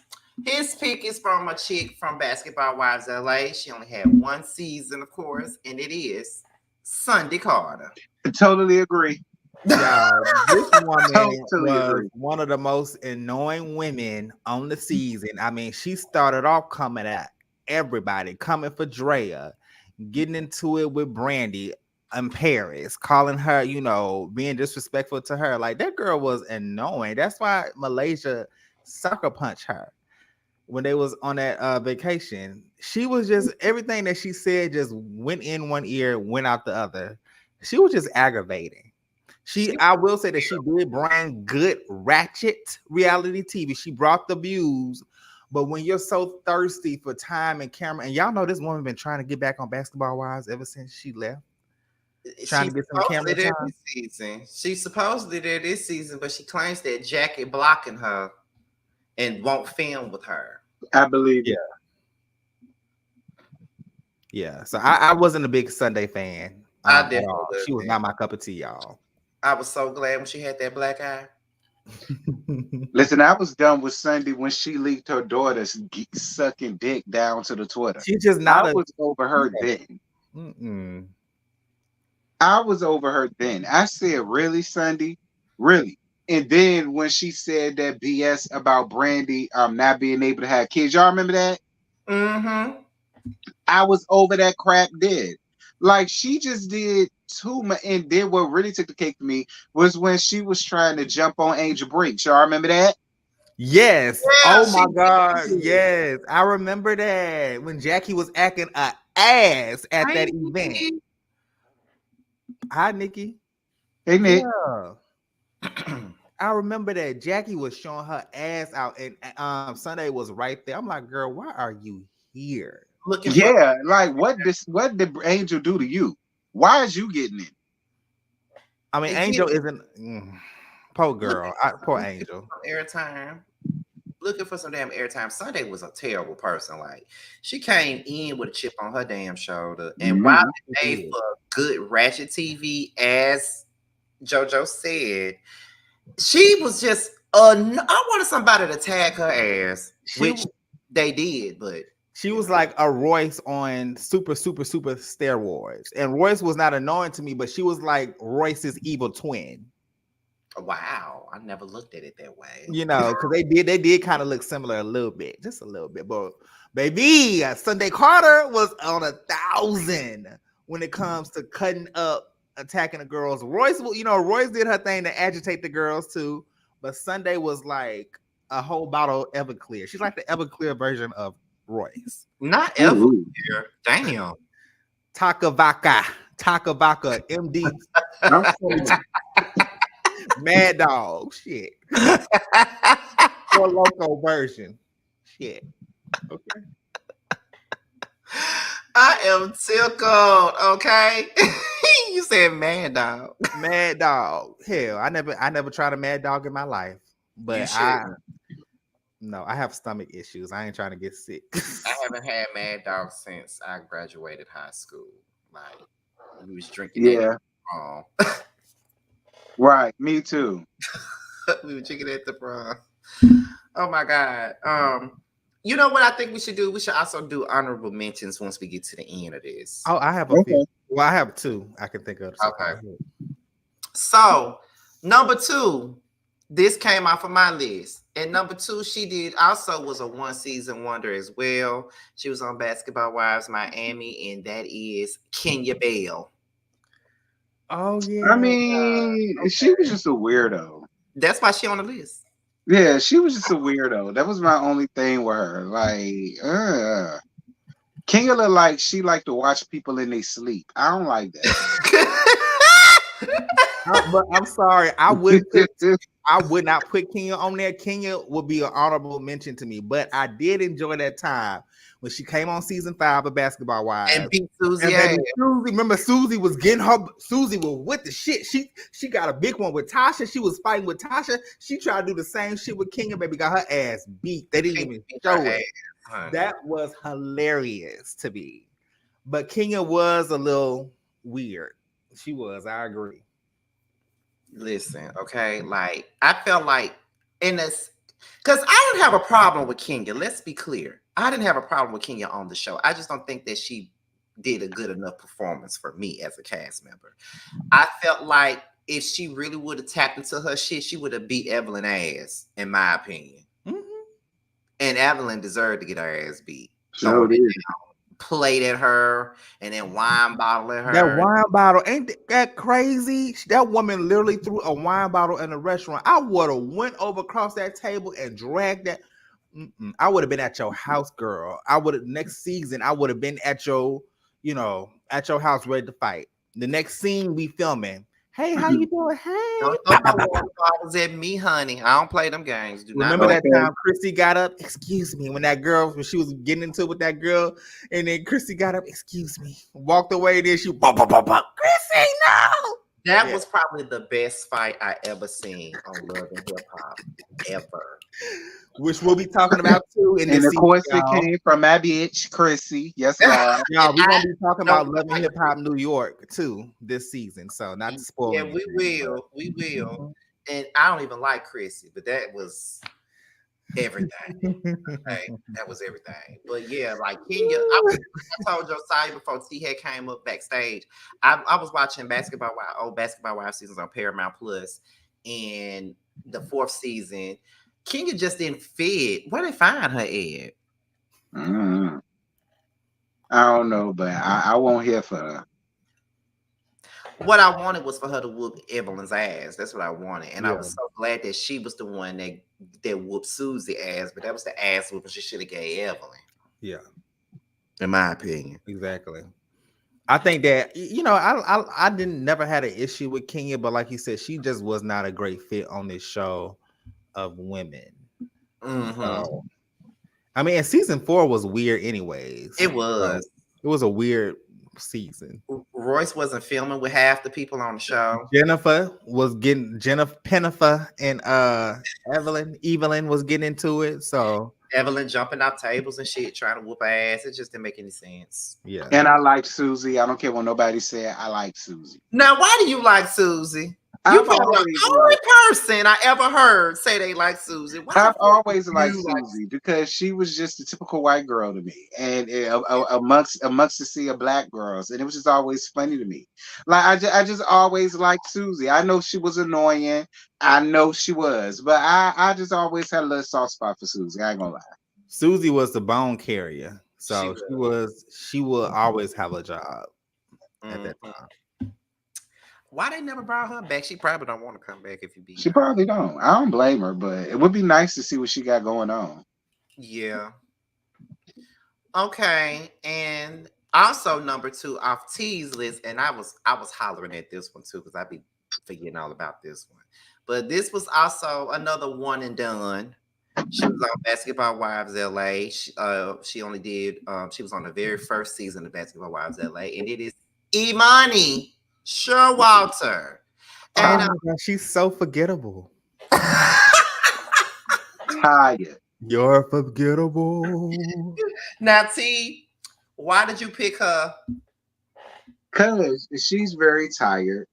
His pick is from a chick from Basketball Wives LA. She only had one season, of course, and it is Sunday Carter. I totally agree. Y'all, this woman Totally was agree. one of the most annoying women on the season. I mean, she started off coming at everybody, coming for Drea, getting into it with Brandy and Paris, calling her, being disrespectful to her. Like, that girl was annoying. That's why Malaysia sucker punched her when they was on that vacation. She was just, everything that she said just went in one ear, went out the other. She was just aggravating. I will say that she did bring good ratchet reality TV. She brought the views, but when you're so thirsty for time and camera, and y'all know this woman been trying to get back on Basketball Wives ever since she left, trying to get some camera time. This season. She's supposedly there this season, but she claims that Jackie blocking her and won't film with her. I believe it. Yeah. So I wasn't a big Sunday fan. I did. She was not my cup of tea, y'all. I was so glad when she had that black eye. Listen, I was done with Sunday when she leaked her daughter's sucking dick down to the Twitter. She just not. I was over her then. Mm-mm. I was over her then. I said, really, Sunday? Really? And then when she said that BS about Brandy not being able to have kids, y'all remember that? Mm-hmm. I was over that crap dead. Like, she just did too much. And then what really took the cake for me was when she was trying to jump on Angel Breach. Y'all remember that? Yes. Yeah, oh my God. Yes. I remember that when Jackie was acting a ass at that event. Hi, Nikki. Hey, Nick. Yeah. I remember that Jackie was showing her ass out, and Sunday was right there. I'm like, girl, why are you here? Like what did Angel do to you? Why is you getting in? I mean, Angel isn't poor girl. Poor Angel. Airtime. Looking for some damn airtime. Sunday was a terrible person. Like, she came in with a chip on her damn shoulder. And while it made for good ratchet TV, as JoJo said, she was just I wanted somebody to tag her ass, which they did, but she was like a Royce on super steroids. And Royce was not annoying to me, but she was like Royce's evil twin. Wow, I never looked at it that way. Because they did kind of look similar a little bit, just a little bit. But baby, Sunday Carter was on 1,000 when it comes to cutting up, attacking the girls. Royce did her thing to agitate the girls too, but Sunday was like a whole bottle of Everclear. She's like the Everclear version of Royce. Not Everclear. Damn. Takavaka, MD. Mad Dog, shit. Or loco version, shit. Okay. I am tickled. Okay, you said Mad Dog. Mad Dog. Hell, I never tried a Mad Dog in my life, but I have stomach issues. I ain't trying to get sick. I haven't had Mad Dog since I graduated high school. Like, we was drinking. Yeah. Right, me too. We were drinking at the prom. Oh my God. You know what I think we should do? We should also do honorable mentions once we get to the end of this. Oh, I have a few. Well, I have two I can think of. Okay. So, number 2, this came off of my list. And number 2, she did also was a 1-season wonder as well. She was on Basketball Wives Miami, and that is Kenya Bell. Oh yeah. I mean, she was just a weirdo. That's why she on the list. Yeah, she was just a weirdo. That was my only thing with her. Like, Kenya looked like she liked to watch people in their sleep. I don't like that. But I'm sorry, I would not put Kenya on there. Kenya would be an honorable mention to me, but I did enjoy that time when she came on season 5 of Basketball Wives and beat Susie. Remember, Susie was with the shit. She got a big one with Tasha. She was fighting with Tasha. She tried to do the same shit with Kenya. Baby got her ass beat. They didn't even show it. That was hilarious to me. But Kenya was a little weird. She was. I agree. Listen, okay, like I felt like in this, Because I didn't have a problem with Kenya. Let's be clear. I didn't have a problem with Kenya on the show. I just don't think that she did a good enough performance for me as a cast member. I felt like if she really would have tapped into her shit, she would have beat Evelyn ass, in my opinion. Mm-hmm. And Evelyn deserved to get her ass beat. So did. Played at her and then wine bottle at her. That wine bottle, ain't that crazy? That woman literally threw a wine bottle in a restaurant. I would have went over across that table and dragged that. I would have been at your house, girl. I would have next season. I would have been at your, at your house ready to fight. The next scene we filming. Hey, how you doing? Hey, don't throw no water bottles at me, honey. I don't play them games. Remember that time Chrissy got up? Excuse me. When she was getting into it with that girl, and then Chrissy got up, excuse me, walked away. Then she, Chrissy, no. That was probably the best fight I ever seen on Love and Hip Hop ever. Which we'll be talking about too. And of course, it came from my bitch, Chrissy. Yes, Lord. Y'all, we're gonna be talking about Love and Hip Hop New York too this season. So not to spoil. Yeah, we will. And I don't even like Chrissy, but that was everything. Okay, that was everything. But yeah, like Kenya, I told Josiah before T had came up backstage. I was watching old Basketball Wives seasons on Paramount Plus, and the 4th season. Kenya just didn't fit. Where they find her at? I don't know, but I won't hear for her. What I wanted was for her to whoop Evelyn's ass. That's what I wanted. And I was so glad that she was the one that whooped Susie ass, but that was the ass whooping she should have gave Evelyn. Yeah. In my opinion. Exactly. I think that, I never had an issue with Kenya, but like you said, she just was not a great fit on this show of women. Mm-hmm. I mean, and season 4 was weird anyways. It was. It was a weird season. Royce wasn't filming with half the people on the show. Jennifer and Evelyn was getting into it. So Evelyn jumping off tables and shit, trying to whoop her ass. It just didn't make any sense. Yeah. And I like Susie. I don't care what nobody said. I like Susie. Now, why do you like Susie? You're the only person I ever heard say they like Susie. I've always liked Susie because she was just a typical white girl to me, and amongst the sea of black girls, and it was just always funny to me. Like I just always liked Susie. I know she was annoying. I know she was, but I just always had a little soft spot for Susie. I ain't gonna lie. Susie was the bone carrier, so she will always have a job at that time. Why they never brought her back? She probably don't want to come back if you beat her. She probably don't. I don't blame her, but it would be nice to see what she got going on. Yeah. Okay, and also number 2 off T's list, and I was hollering at this one too because I be forgetting all about this one. But this was also another one and done. She was on Basketball Wives LA. She only did. She was on the very first season of Basketball Wives LA, and it is Emani Walter. And she's so forgettable. Tired. You're forgettable. Now, T, why did you pick her? Because she's very tired.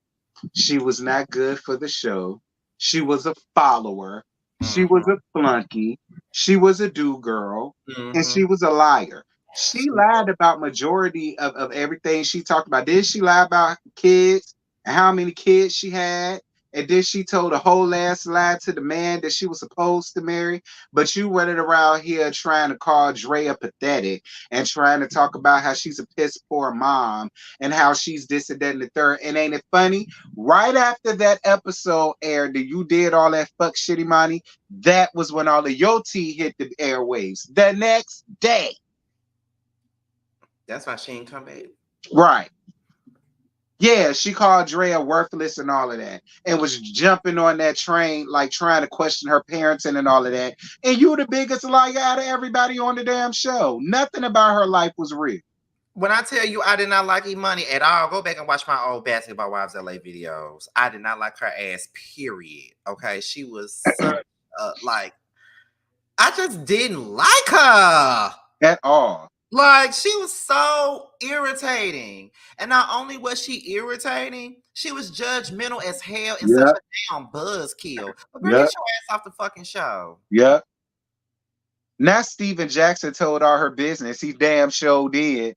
She was not good for the show. She was a follower. She was a flunky. She was a do-girl. And she was a liar. She lied about majority of everything she talked about. Did she lie about kids and how many kids she had? And then she told a whole ass lie to the man that she was supposed to marry. But you running around here trying to call Drea pathetic and trying to talk about how she's a piss poor mom and how she's this and that and the third. And ain't it funny? Right after that episode aired that you did all that fuck shitty money, that was when all of your tea hit the airwaves. The next day. That's why she ain't come back. Right. Yeah, she called Drea worthless and all of that, and was jumping on that train, like trying to question her parenting and all of that. And you the biggest liar out of everybody on the damn show. Nothing about her life was real. When I tell you I did not like Emani at all, go back and watch my old Basketball Wives LA videos. I did not like her ass, period. Okay, she was such, like, I just didn't like her at all. Like, she was so irritating. And not only was she irritating, she was judgmental as hell and such a damn buzzkill. But girl, get your ass off the fucking show. Yeah. Now Steven Jackson told all her business. He damn sure did.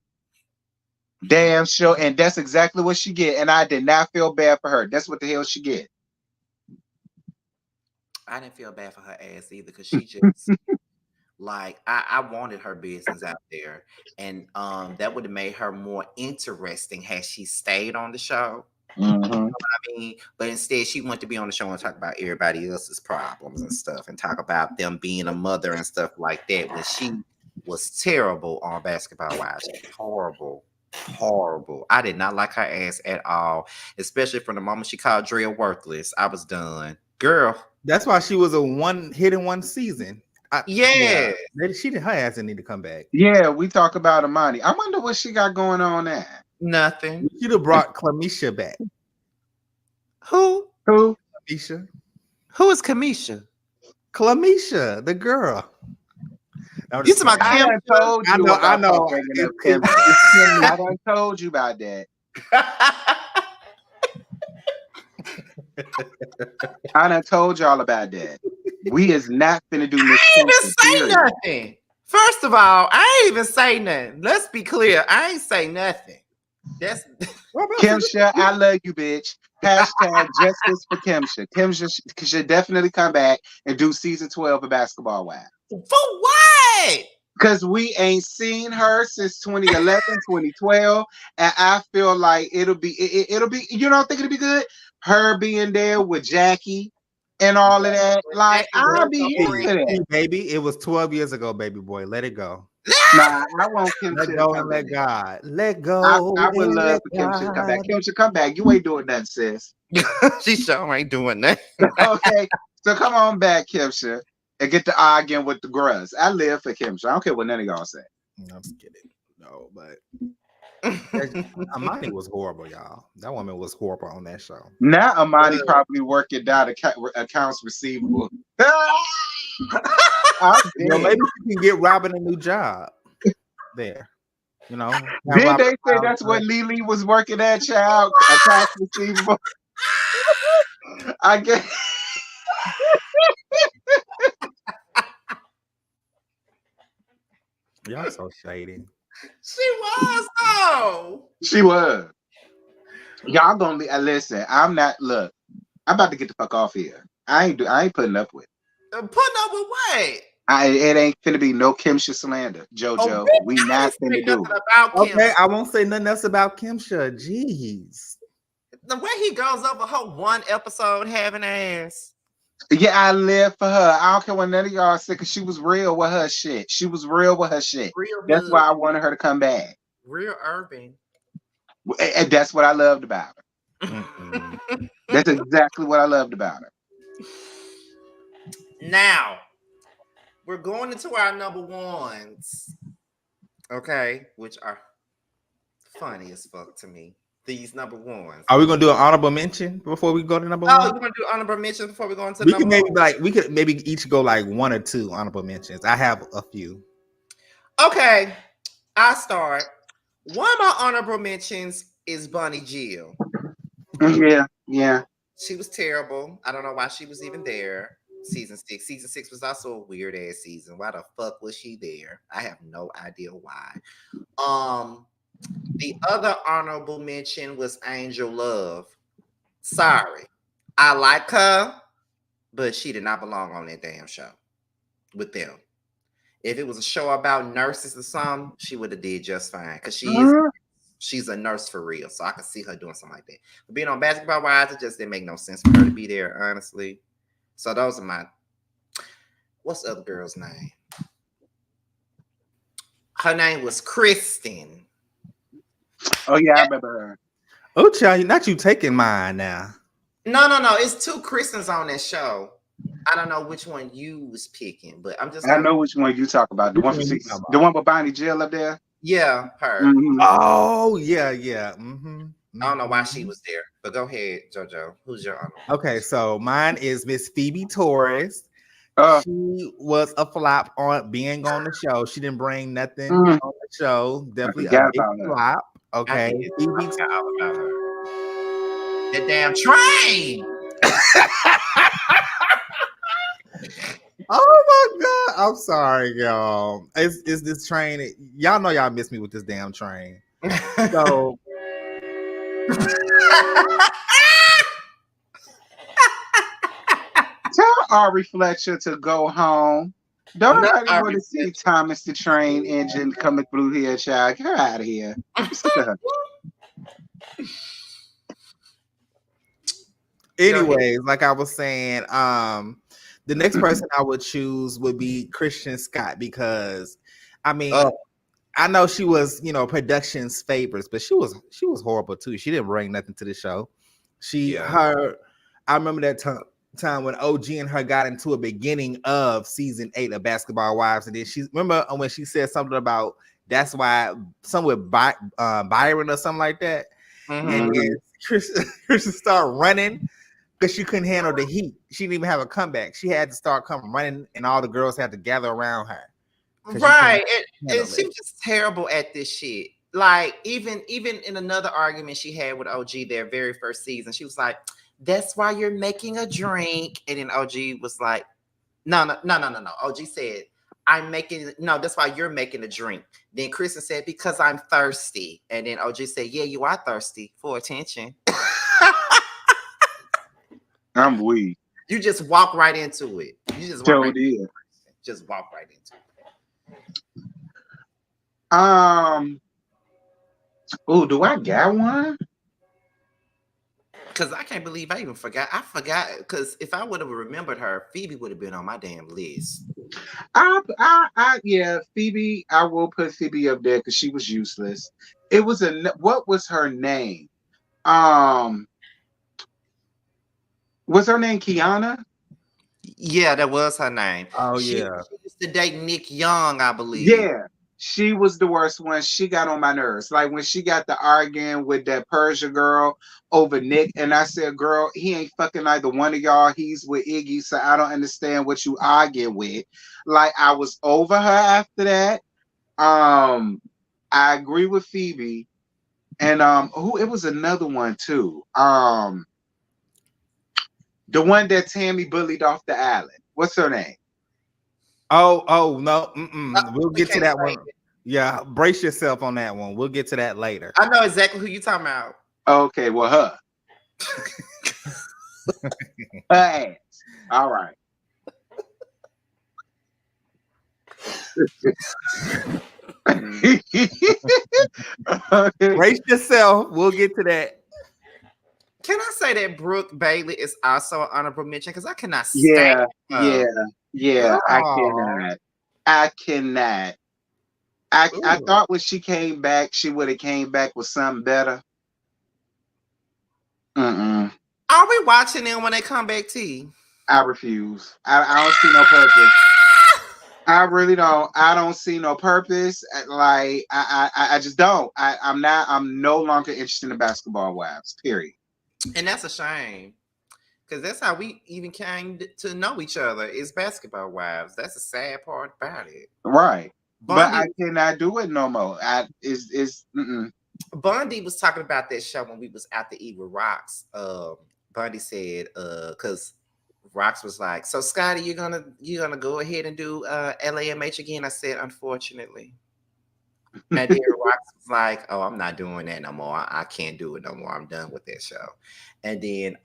Damn sure. And that's exactly what she get. And I did not feel bad for her. That's what the hell she get. I didn't feel bad for her ass either because she just like I wanted her business out there, and that would have made her more interesting had she stayed on the show. Mm-hmm. I mean, but instead she went to be on the show and talk about everybody else's problems and stuff, and talk about them being a mother and stuff like that. When she was terrible on Basketball Wives, horrible. Horrible. I did not like her ass at all, especially from the moment she called Drea worthless. I was done, girl. That's why she was a one hit in one season. Yeah. She did. Her ass didn't need to come back. Yeah, we talk about Emani. I wonder what she got going on there. Nothing. We should have brought Camisha back. Who? Camisha. Who is Camisha? Camisha, the girl. You talking about I Kim? done told you. I know. I done told you about that. I done told y'all about that. We is not finna do Miss I ain't even Kim, say period. nothing. First of all, I ain't even say nothing. Let's be clear. I ain't say nothing. That's Kimsha, I love you, bitch. Hashtag justice for Kimsha. Kimsha should definitely come back and do season 12 of Basketball Wives. for what? Because we ain't seen her since 2011, 2012. And I feel like it'll be, you don't think it'll be good? Her being there with Jackie and all of that. Like, I'll be here for that. Baby, it was 12 years ago, baby boy. Let it go. Nah, I want Kimsha Let to go come and let back. God. Let go. I would love for Kimsha to come back. Kimsha, come back. You ain't doing nothing, sis. She sure ain't doing that. Okay, so come on back, Kimsha, and get to arguing with the gruz. I live for Kimsha. I don't care what none of y'all say. I'm just kidding. No, but Emani was horrible, y'all. That woman was horrible on that show. Now Emani probably working down accounts receivable. Maybe she can get Robin a new job there. You know, then they say that's what Lily was working at, child accounts receivable. I guess. Y'all so shady. She was though. She was. Y'all gonna be listen. I'm not. Look, I'm about to get the fuck off here. I ain't putting up with. Putting up with what? It ain't finna be no Kimsha slander, JoJo. We not finna do it. Okay, I won't say nothing else about Kimsha. Jeez. The way he goes over her one episode having ass. Yeah, I live for her. I don't care what none of y'all say, because she was real with her shit. She was real with her shit. That's why I wanted her to come back. Real urban. And that's what I loved about her. That's exactly what I loved about her. Now, we're going into our number ones. Okay, which are funny as fuck to me. These number ones. Are we gonna do an honorable mention before we go to number one? Oh, you want to do honorable mention before we go into we could maybe each go like one or two honorable mentions. I have a few. Okay, I start. One of my honorable mentions is Bunny Jill. Yeah. She was terrible. I don't know why she was even there. Season 6. Season 6 was also a weird ass season. Why the fuck was she there? I have no idea why. The other honorable mention was Angel Love. Sorry. I like her, but she did not belong on that damn show with them. If it was a show about nurses or something, she would have did just fine. Because she's a nurse for real. So I could see her doing something like that. But being on Basketball Wives, it just didn't make no sense for her to be there, honestly. So those are my... What's the other girl's name? Her name was Kristen. Oh, yeah, I remember her. Oh, child, not you taking mine now. No. It's two Kristens on that show. I don't know which one you was picking, but I'm just... I know which one you talk about. The one with Bonnie Jill up there? Yeah, her. Mm-hmm. Oh, yeah. Mm-hmm. I don't know why she was there, but go ahead, JoJo. Who's your honor? Okay, so mine is Miss Phoebe Torres. She was a flop on being on the show. She didn't bring nothing on the show. Definitely a big flop. Okay, Phoebe about her. The damn train. Oh my god! I'm sorry, y'all. It's this train. Y'all know y'all miss me with this damn train. So Tell Ari Fletcher to go home. Don't Not nobody want to see Thomas the Train Engine coming through here, child. Get her out of here. I'm sick of her. anyways, like I was saying, the next person I would choose would be Christian Scott because I mean I know she was, production's favorites, but she was horrible too. She didn't bring nothing to the show. I remember that time when OG and her got into a beginning of season 8 of Basketball Wives, and then she remember when she said something about that's why some with Byron or something like that, and then Christian started running because she couldn't handle the heat. She didn't even have a comeback. She had to start coming running, and all the girls had to gather around her. Right. And she was just terrible at this shit. Like, even in another argument she had with OG their very first season, she was like, that's why you're making a drink. And then OG was like, no. OG said, that's why you're making a drink. Then Kristen said, because I'm thirsty. And then OG said, yeah, you are thirsty for attention. I'm weak. You just walk right into it. You just walk right into it. Just walk right into it. Oh, do I got one? Because I can't believe I even forgot. I forgot because if I would have remembered her, Phoebe would have been on my damn list. Yeah, Phoebe. I will put Phoebe up there because she was useless. It was what was her name? Was her name Kiana? Yeah, that was her name. Oh she used to date Nick Young, I believe. Yeah, she was the worst one. She got on my nerves. Like when she got the arguing with that Persia girl over Nick, and I said, "Girl, he ain't fucking either one of y'all. He's with Iggy, so I don't understand what you argue with." Like I was over her after that. I agree with Phoebe, and it was another one too. The one that Tammy bullied off the island. What's her name? Oh no. We'll get to that one. Yeah, brace yourself on that one. We'll get to that later. I know exactly who you're talking about. Okay, well, her. Her ass. All right. Brace yourself. We'll get to that. Can I say that Brooke Bailey is also an honorable mention? Because I cannot stand Yeah. I cannot. I thought when she came back, she would have came back with something better. Are we watching them when they come back, T? I refuse. I don't see no purpose. I really don't. I don't see no purpose. Like I just don't. I'm no longer interested in Basketball Wives. Period. And that's a shame. Because that's how we even came to know each other is Basketball Wives. That's the sad part about it. Right. But I cannot do it no more. Bundy was talking about that show when we was out to eat with Rocks. Bundy said, because Rocks was like, so Scotty, you're gonna go ahead and do LAMH again? I said, unfortunately. And then Rocks was like, oh, I'm not doing that no more. I can't do it no more. I'm done with that show. And then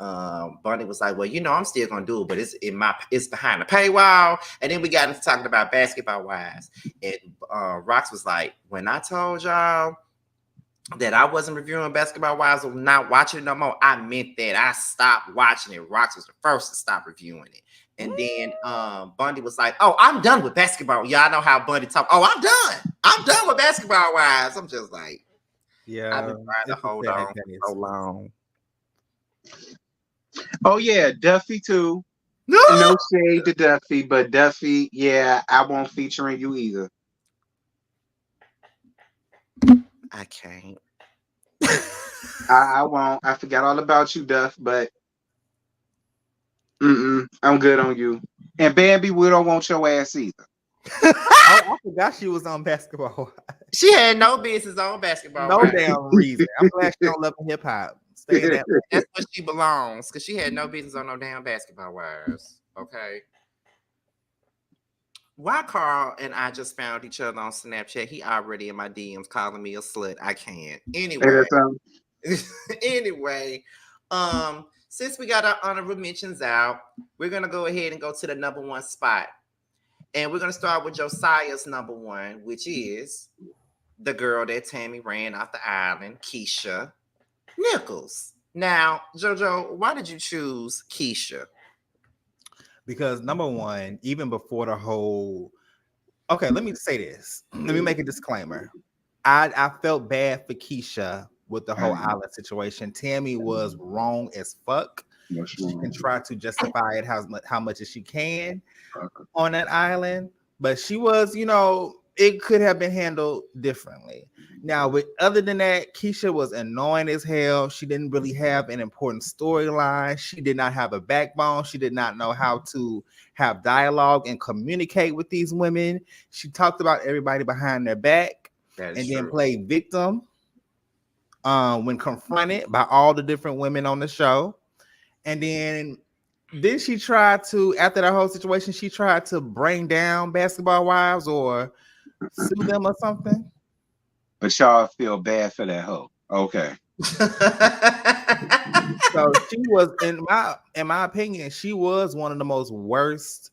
Bundy was like, well, I'm still gonna do it, but it's behind the paywall. And then we got into talking about Basketball Wives. And Rocks was like, when I told y'all that I wasn't reviewing Basketball Wives or not watching it no more, I meant that. I stopped watching it. Rocks was the first to stop reviewing it. And then Bundy was like, oh, I'm done with Basketball. Y'all know how Bundy talk. Oh, I'm done. I'm done with Basketball Wives. I'm just like, yeah, I've been trying to hold on so long. Oh, yeah, Duffy too. No shade to Duffy, but Duffy, yeah, I won't feature in you either. I can't. I won't. I forgot all about you, Duff, but I'm good on you. And Bambi, we don't want your ass either. I forgot she was on Basketball. She had no business on Basketball. No damn reason. I'm glad she don't love hip hop. Stay in that. That's where she belongs, because she had no business on no damn Basketball Wives. Okay. Why Carl and I just found each other on Snapchat? He already in my DMs calling me a slut. I can't. Say Anyway, that something. anyway, since we got our honorable mentions out, we're gonna go ahead and go to the number one spot. And we're gonna start with Josiah's number one, which is the girl that Tammy ran off the island, Keisha Nichols. Now, Jojo, why did you choose Keisha? Because number one, even before the whole, okay, let me say this. Let me make a disclaimer. I felt bad for Keisha with the whole island situation. Tammy was wrong as fuck. She can try to justify it how much as she can on that island, but she was, it could have been handled differently. Now, other than that, Keisha was annoying as hell. She didn't really have an important storyline. She did not have a backbone. She did not know how to have dialogue and communicate with these women. She talked about everybody behind their back and then played victim when confronted by all the different women on the show. And then she tried to, after that whole situation, she tried to bring down Basketball Wives or sue them or something. But y'all feel bad for that hoe. Okay. So she was, in my opinion, she was one of the most worst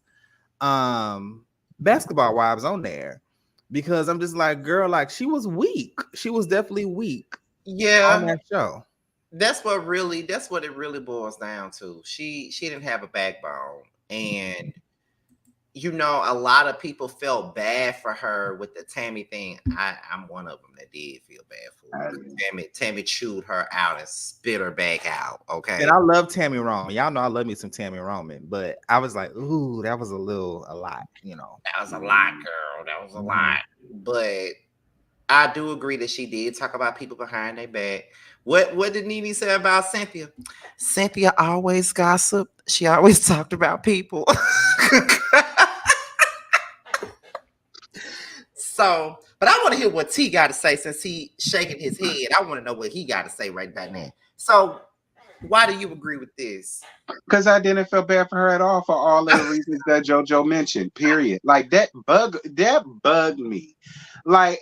Basketball Wives on there. Because I'm just like, girl, like she was weak. She was definitely weak. Yeah. On that show. That's what it really boils down to. She didn't have a backbone. And a lot of people felt bad for her with the Tammy thing. I'm one of them that did feel bad for her. Tammy chewed her out and spit her back out. Okay. And I love Tammy Roman. Y'all know I love me some Tammy Roman, but I was like, ooh, that was a lot, That was a lot, girl. That was a lot. But I do agree that she did talk about people behind their back. What did Nene say about Cynthia? Cynthia always gossiped. She always talked about people. So, but I want to hear what T got to say since he shaking his head. I want to know what he got to say right about now. So, why do you agree with this? Because I didn't feel bad for her at all for all of the reasons that JoJo mentioned. Period. Like that bugged me. Like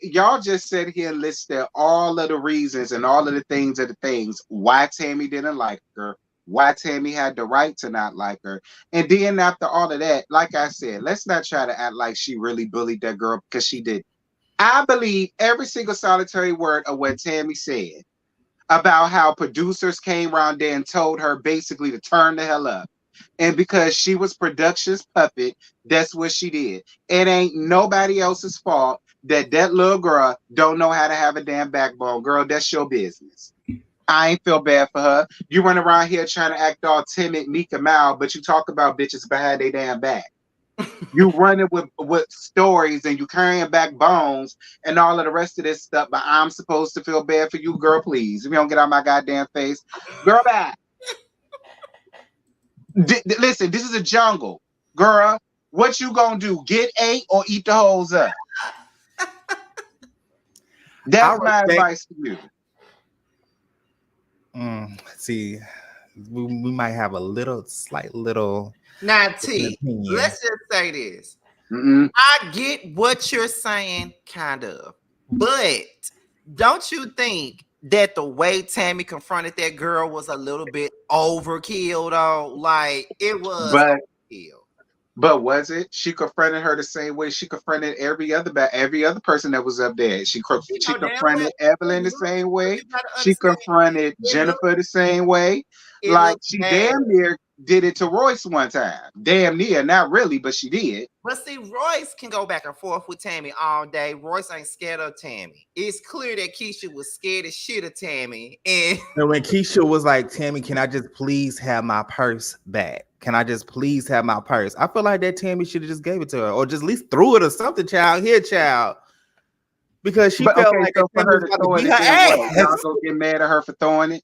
y'all just sit here and listed all of the reasons and all of the things why Tammy didn't like her, why Tammy had the right to not like her. And then after all of that, like I said, let's not try to act like she really bullied that girl because she did. I believe every single solitary word of what Tammy said about how producers came around there and told her basically to turn the hell up. And because she was production's puppet, that's what she did. It ain't nobody else's fault that little girl don't know how to have a damn backbone. Girl, that's your business. I ain't feel bad for her. You run around here trying to act all timid, meek, and mild, but you talk about bitches behind their damn back. You running with stories and you carrying back bones and all of the rest of this stuff, but I'm supposed to feel bad for you, girl, please. If you don't get out my goddamn face, girl, back. Listen, this is a jungle. Girl, what you gonna do? Get ate or eat the hoes up? That's my advice to you. See, we might have a slight little. Now, T, let's just say this. I get what you're saying, kind of. But don't you think that the way Tammy confronted that girl was a little bit overkill, though? Like, it was overkill. But was it? She confronted her the same way she confronted every other person that was up there. She confronted Evelyn the same way. She confronted Jennifer the same way. Like she damn near did it to Royce one time. Damn near, not really, but she did. But see, Royce can go back and forth with Tammy all day. Royce ain't scared of Tammy. It's clear that Keisha was scared as shit of Tammy. And when Keisha was like, Tammy, can I just please have my purse back? Can I just please have my purse? I feel like that Tammy should have just gave it to her or just at least threw it or something, child. Here, child. Because she felt like so for her to throw it, y'all gonna get mad at her for throwing it?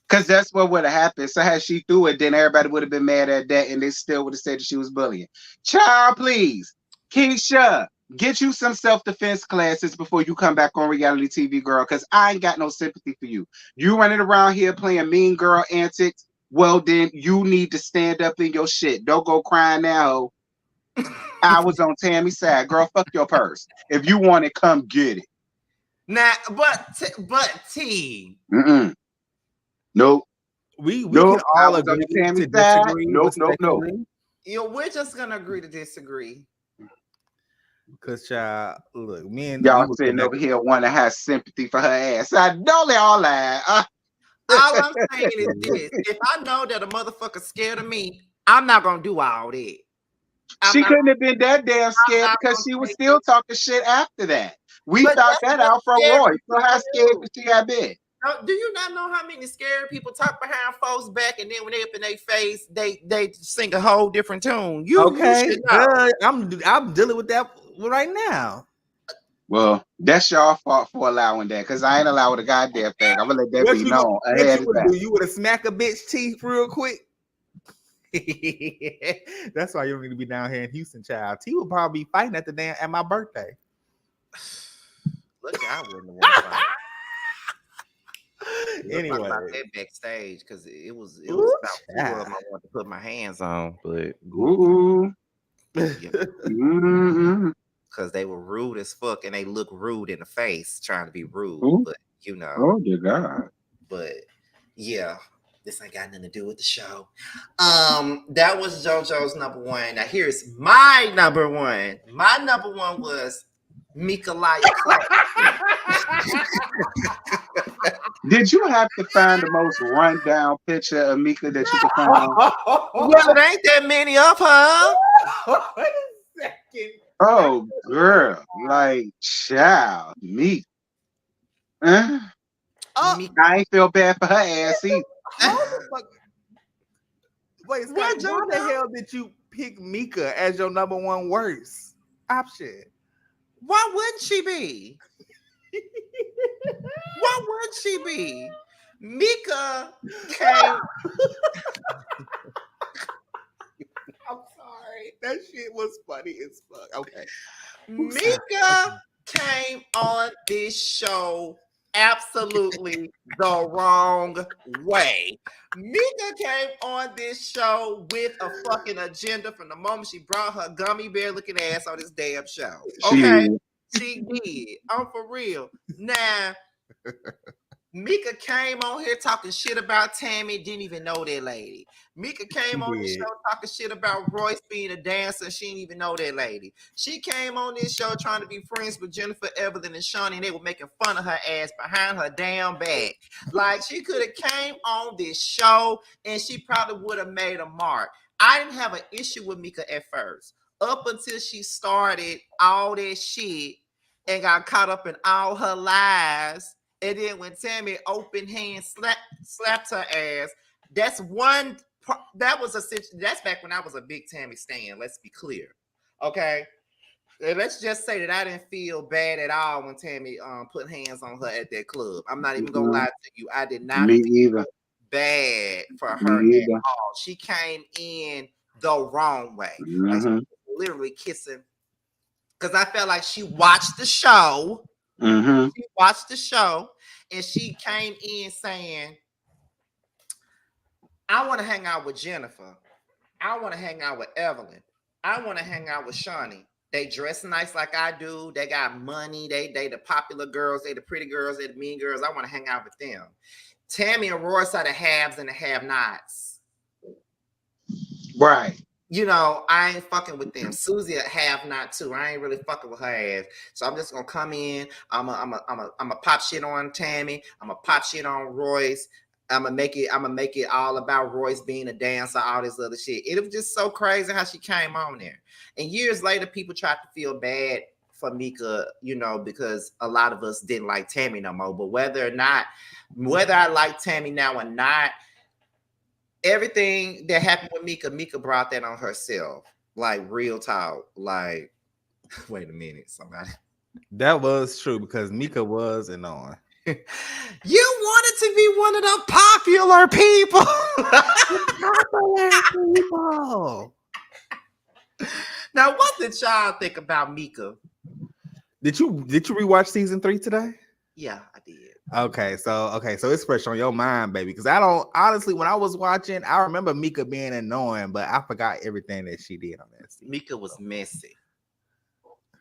Because that's what would have happened. So had she threw it, then everybody would have been mad at that, and they still would have said that she was bullying. Child, please, Keisha, get you some self-defense classes before you come back on reality TV, girl. Because I ain't got no sympathy for you. You running around here playing mean girl antics. Well, then you need to stand up in your shit. Don't go crying now. I was on Tammy's side. Girl, fuck your purse. If you want it, come get it. Now, but T. Mm-mm. Nope. We Nope. can I all was on the agree Tammy to side. disagree Nope, nope, nope. respectfully. We're just gonna agree to disagree. Cause child, look, me and we Y'all would go sitting back. over here want to have sympathy for her ass. I know they all lie. All I'm saying is this: if I know that a motherfucker scared of me, I'm not gonna do all that. She couldn't have been that damn scared because she was still talking shit after that. We But found that's that what out from scared Roy. So people how scared do. could she have been? Do you not know how many scared people talk behind folks' back, and then when they up in their face, they sing a whole different tune? You should know. I'm dealing with that right now. Well, that's your fault for allowing that, because I ain't allowing a goddamn thing. I'm gonna let that be known ahead of time. You would have smack a bitch teeth real quick. That's why you don't need to be down here in Houston, child. T would probably be fighting at my birthday. Look, I wouldn't want to fight. Anyway, about that backstage because it was about two of them I wanted to put my hands on, but because they were rude as fuck and they look rude in the face, trying to be rude, but you know. Oh dear God! But yeah, this ain't got nothing to do with the show. That was JoJo's number one. Now here's my number one. My number one was Mika Clark. Did you have to find the most rundown picture of Mika that you could find? Well, it ain't that many of her. Wait a second. Oh, girl, like child, me. I ain't feel bad for her ass either. Wait, why the hell did you pick Mika as your number one worst option? Why wouldn't she be? Why would she be? Mika came. I'm sorry. That shit was funny as fuck. Okay. Mika came on this show absolutely the wrong way. Mika came on this show with a fucking agenda from the moment she brought her gummy bear looking ass on this damn show. Okay? She did. I'm for real. Now, Mika came on here talking shit about Tammy, didn't even know that lady. Mika came on the show talking shit about Royce being a dancer, she didn't even know that lady. She came on this show trying to be friends with Jennifer, Evelyn, and Shawnee, and they were making fun of her ass behind her damn back. Like, she could have came on this show, and she probably would have made a mark. I didn't have an issue with Mika at first, up until she started all that shit and got caught up in all her lies. And then when Tammy open hand slapped her ass, that's one. That was that's back when I was a big Tammy stan. Let's be clear, okay? And let's just say that I didn't feel bad at all when Tammy put hands on her at that club. I'm not even gonna lie to you. I did not feel bad for her at all. She came in the wrong way. Like, she was literally kissing. Because I felt like she watched the show. She watched the show and she came in saying, I want to hang out with Jennifer. I want to hang out with Evelyn. I want to hang out with Shawnee. They dress nice like I do. They got money. They the popular girls. They the pretty girls. They the mean girls. I want to hang out with them. Tammy and Royce are the haves and the have-nots. Right. You know, I ain't fucking with them. Susie a have-not too. I ain't really fucking with her ass. So I'm just gonna come in. I'm a pop shit on Tammy. I'm a pop shit on Royce. I'm gonna make it all about Royce being a dancer, all this other shit. It was just so crazy how she came on there. And years later, people tried to feel bad for Mika, you know, because a lot of us didn't like Tammy no more. But whether I like Tammy now or not, everything that happened with Mika brought that on herself. Like, real talk. Like, wait a minute, somebody. That was true because Mika was annoying. You wanted to be one of the popular people. Now, what did y'all think about Mika? Did you rewatch season 3 today? Yeah, I did. So it's fresh on your mind, baby. Because I don't honestly, when I was watching, I remember Mika being annoying, but I forgot everything that she did on that season. Mika was messy.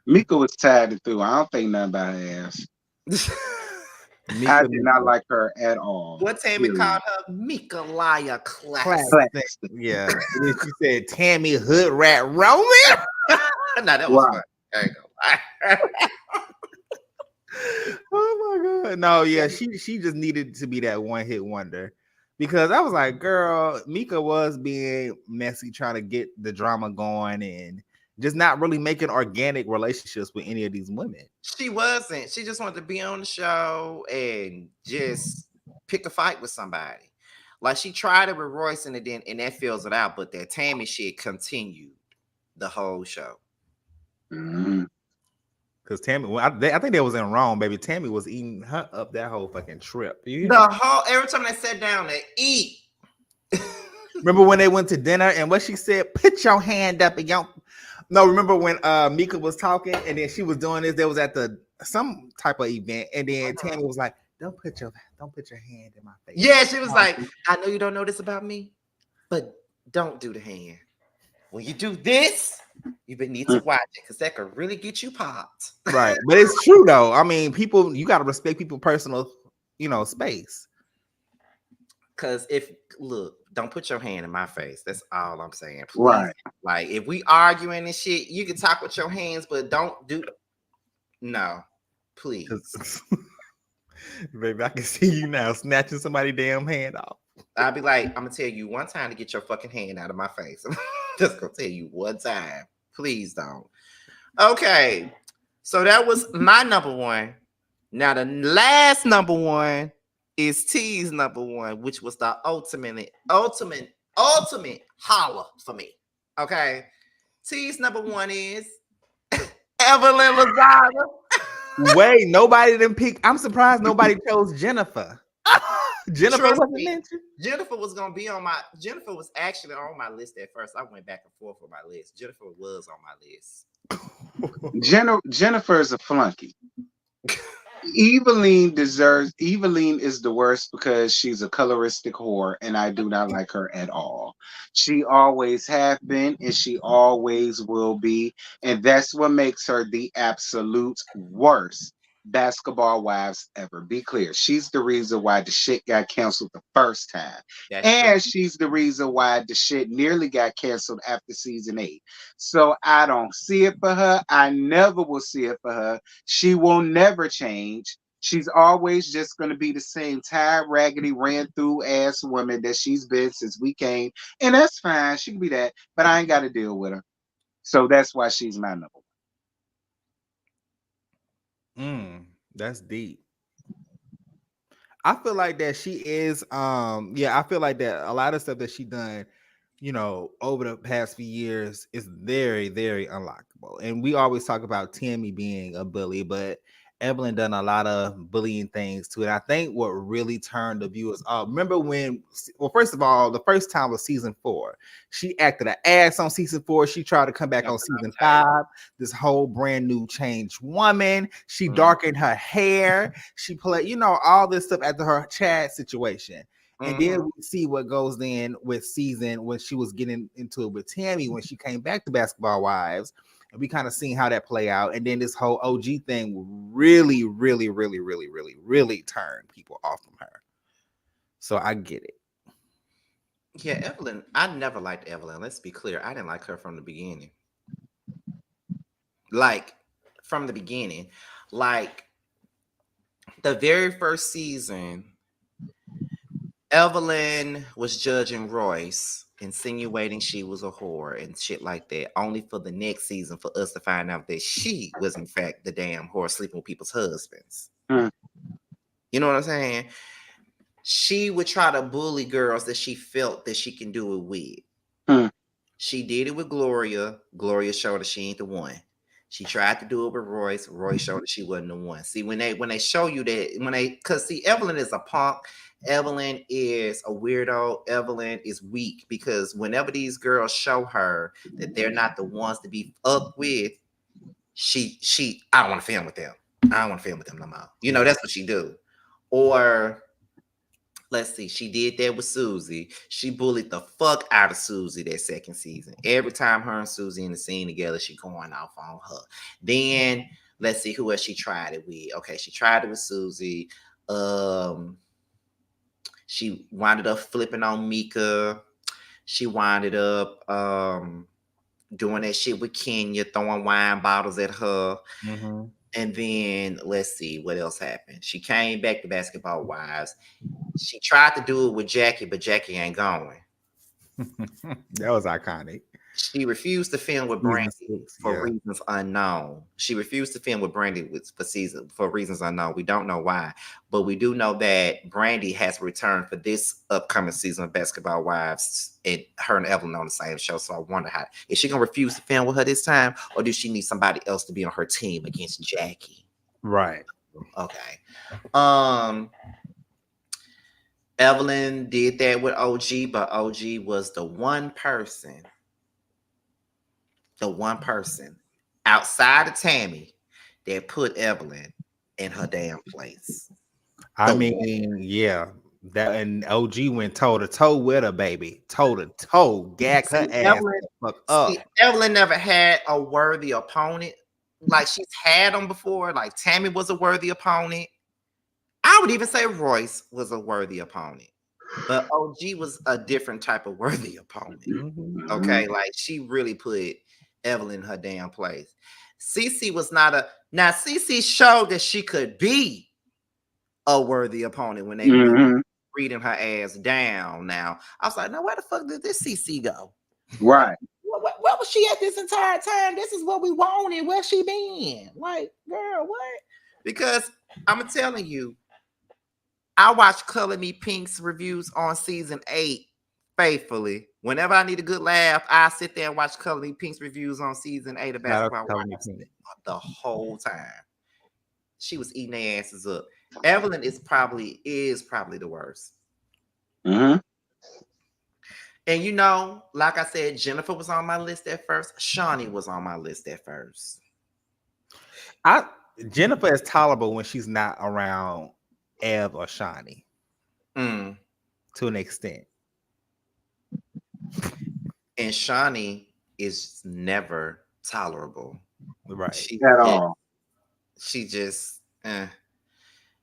Mika was tied through. I don't think nothing about her ass. I did not like her at all. What Tammy called her? Mika Liar Classic. Classic. Yeah. And then she said, Tammy Hood Rat Roman. No, that was fun. There you go. Oh my god. No, yeah, she just needed to be that one hit wonder. Because I was like, girl, Mika was being messy, trying to get the drama going and just not really making organic relationships with any of these women. She wasn't. She just wanted to be on the show and just pick a fight with somebody. Like she tried it with Royce and that fills it out, but that Tammy shit continued the whole show. Mm-hmm. Because Tammy, I think that was in Rome, baby. Tammy was eating her up that whole fucking trip. Every time they sat down to eat. Remember when they went to dinner and what she said? Put your hand up and y'all. No, remember when Mika was talking and then she was doing this? There was at some type of event, and then Tammy was like, "Don't put your hand in my face." Yeah, she was like, "I know you don't know this about me, but don't do the hand. When you do this, you need to watch it because that could really get you popped." Right, but it's true though. I mean, people, you got to respect people's personal, space. Because don't put your hand in my face. That's all I'm saying. Please. Right. Like if we arguing and shit, you can talk with your hands, but don't do. No, please. Baby, I can see you now snatching somebody's damn hand off. I'll be like, I'm gonna tell you one time to get your fucking hand out of my face. I'm just gonna tell you one time. Please don't. Okay, so that was my number one. Now the last number one is T's number one, which was the ultimate holler for me. Okay, T's number one is Evelyn Lozada. Wait, nobody didn't pick. I'm surprised nobody chose Jennifer. Jennifer wasn't mentioned. Jennifer was actually on my list at first. I went back and forth with my list. Jennifer was on my list. Jennifer is a flunky. Evelyn is the worst because she's a coloristic whore and I do not like her at all. She always have been and she always will be, and that's what makes her the absolute worst basketball wives ever. Be clear, she's the reason why the shit got canceled the first time. That's true. She's the reason why the shit nearly got canceled after season 8. So I don't see it for her. I never will see it for her. She will never change. She's always just going to be the same tired, raggedy, ran through ass woman that she's been since we came. And that's fine. She can be that, but I ain't got to deal with her. So that's why she's my number one. That's deep. I feel like that she is I feel like that a lot of stuff that she done, over the past few years is very, very unlockable. And we always talk about Tammy being a bully, but Evelyn done a lot of bullying things too. And I think what really turned the viewers off. Remember first of all, the first time was season 4. She acted an ass on season 4. She tried to come back on season 5. This whole brand new changed woman. She darkened her hair. She played, all this stuff after her Chad situation. And then we see what goes in with season when she was getting into it with Tammy when she came back to Basketball Wives. And we kind of seen how that play out. And then this whole OG thing really, really, really, really, really, really turned people off from her. So I get it. Yeah, Evelyn. I never liked Evelyn. Let's be clear. I didn't like her from the beginning. Like, from the beginning. Like, the very first season, Evelyn was judging Royce, insinuating she was a whore and shit like that, only for the next season for us to find out that she was in fact the damn whore sleeping with people's husbands. You know what I'm saying? She would try to bully girls that she felt that she can do it with. She did it with Gloria. Gloria showed her she ain't the one. She tried to do it with Royce. Royce showed her she wasn't the one. See, when they show you that, because Evelyn is a punk. Evelyn is a weirdo. Evelyn is weak because whenever these girls show her that they're not the ones to be up with, I don't want to film with them. I don't want to film with them no more. That's what she do. Or let's see, she did that with Susie. She bullied the fuck out of Susie that second season. Every time her and Susie in the scene together, she going off on her. Then let's see who else she tried it with. Okay, she tried it with Susie. Um, she winded up flipping on Mika. She winded up doing that shit with Kenya, throwing wine bottles at her. Mm-hmm. And then let's see what else happened. She came back to Basketball Wives. She tried to do it with Jackie, but Jackie ain't going. That was iconic. She refused to film with Season Brandy 6, for yeah. reasons unknown. She refused to film with Brandy for reasons unknown. We don't know why, but we do know that Brandy has returned for this upcoming season of Basketball Wives, and her and Evelyn on the same show. So I wonder how is she gonna refuse to film with her this time, or does she need somebody else to be on her team against Jackie? Right. Okay. Evelyn did that with OG, but OG was the one person outside of Tammy that put Evelyn in her damn place. I mean, yeah. That and OG went toe to toe with her, baby. Toe to toe. Gagged her ass the fuck up. Evelyn never had a worthy opponent. Like she's had them before. Like Tammy was a worthy opponent. I would even say Royce was a worthy opponent. But OG was a different type of worthy opponent. Mm-hmm. Okay, like she really put Evelyn in her damn place. Cece was not a now. Cece showed that she could be a worthy opponent when they were reading her ass down. Now I was like, now where the fuck did this CC go? Right. Where was she at this entire time? This is what we wanted. Where she been? Like, girl, what? Because I'm telling you, I watch Color Me Pink's reviews on season 8 faithfully. Whenever I need a good laugh, I sit there and watch Color Me Pink's reviews on season 8 of Basketball Wives the whole time. She was eating their asses up. Evelyn is probably the worst. Mm-hmm. And you know, like I said, Jennifer was on my list at first. Shawnee was on my list at first. Jennifer is tolerable when she's not around Ev or Shawnee. To an extent. And Shawnee is never tolerable. Right. At all. She just,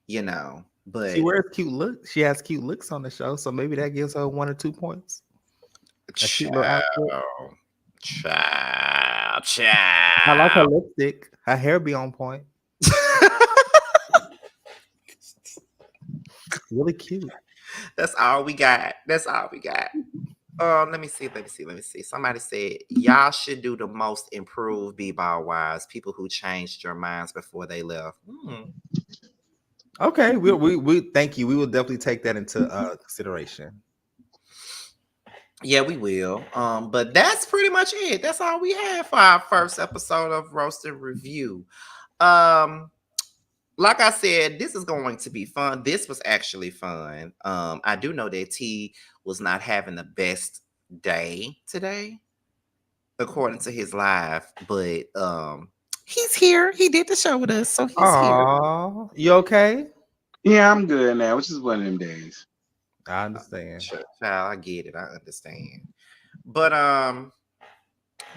you know, but she wears cute looks. She has cute looks on the show, so maybe that gives her 1 or 2 points. Child. I like her lipstick. Her hair be on point. Really cute. That's all we got. Let me see. Somebody said y'all should do the most improved B-ball wives, people who changed your minds before they left. Okay, we thank you. We will definitely take that into consideration. Yeah, we will. But that's pretty much it. That's all we have for our first episode of Roasted Review. Like I said, this is going to be fun. This was actually fun. I do know that T was not having the best day today, according to his live, but he's here. He did the show with us, so he's here. You okay? Yeah, I'm good now. It's just one of them days. I understand. Child, I get it. I understand. But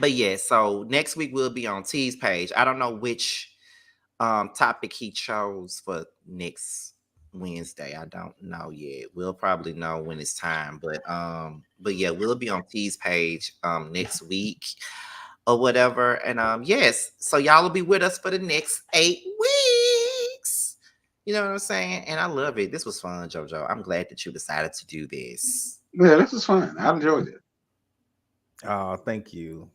yeah, so next week we'll be on T's page. I don't know which topic he chose for next Wednesday. I don't know yet. We'll probably know when it's time, but yeah, we'll be on T's page next week or whatever. And yes, so y'all will be with us for the next 8 weeks. You know what I'm saying? And I love it. This was fun, JoJo. I'm glad that you decided to do this. Yeah, this was fun. I enjoyed it. Oh, thank you.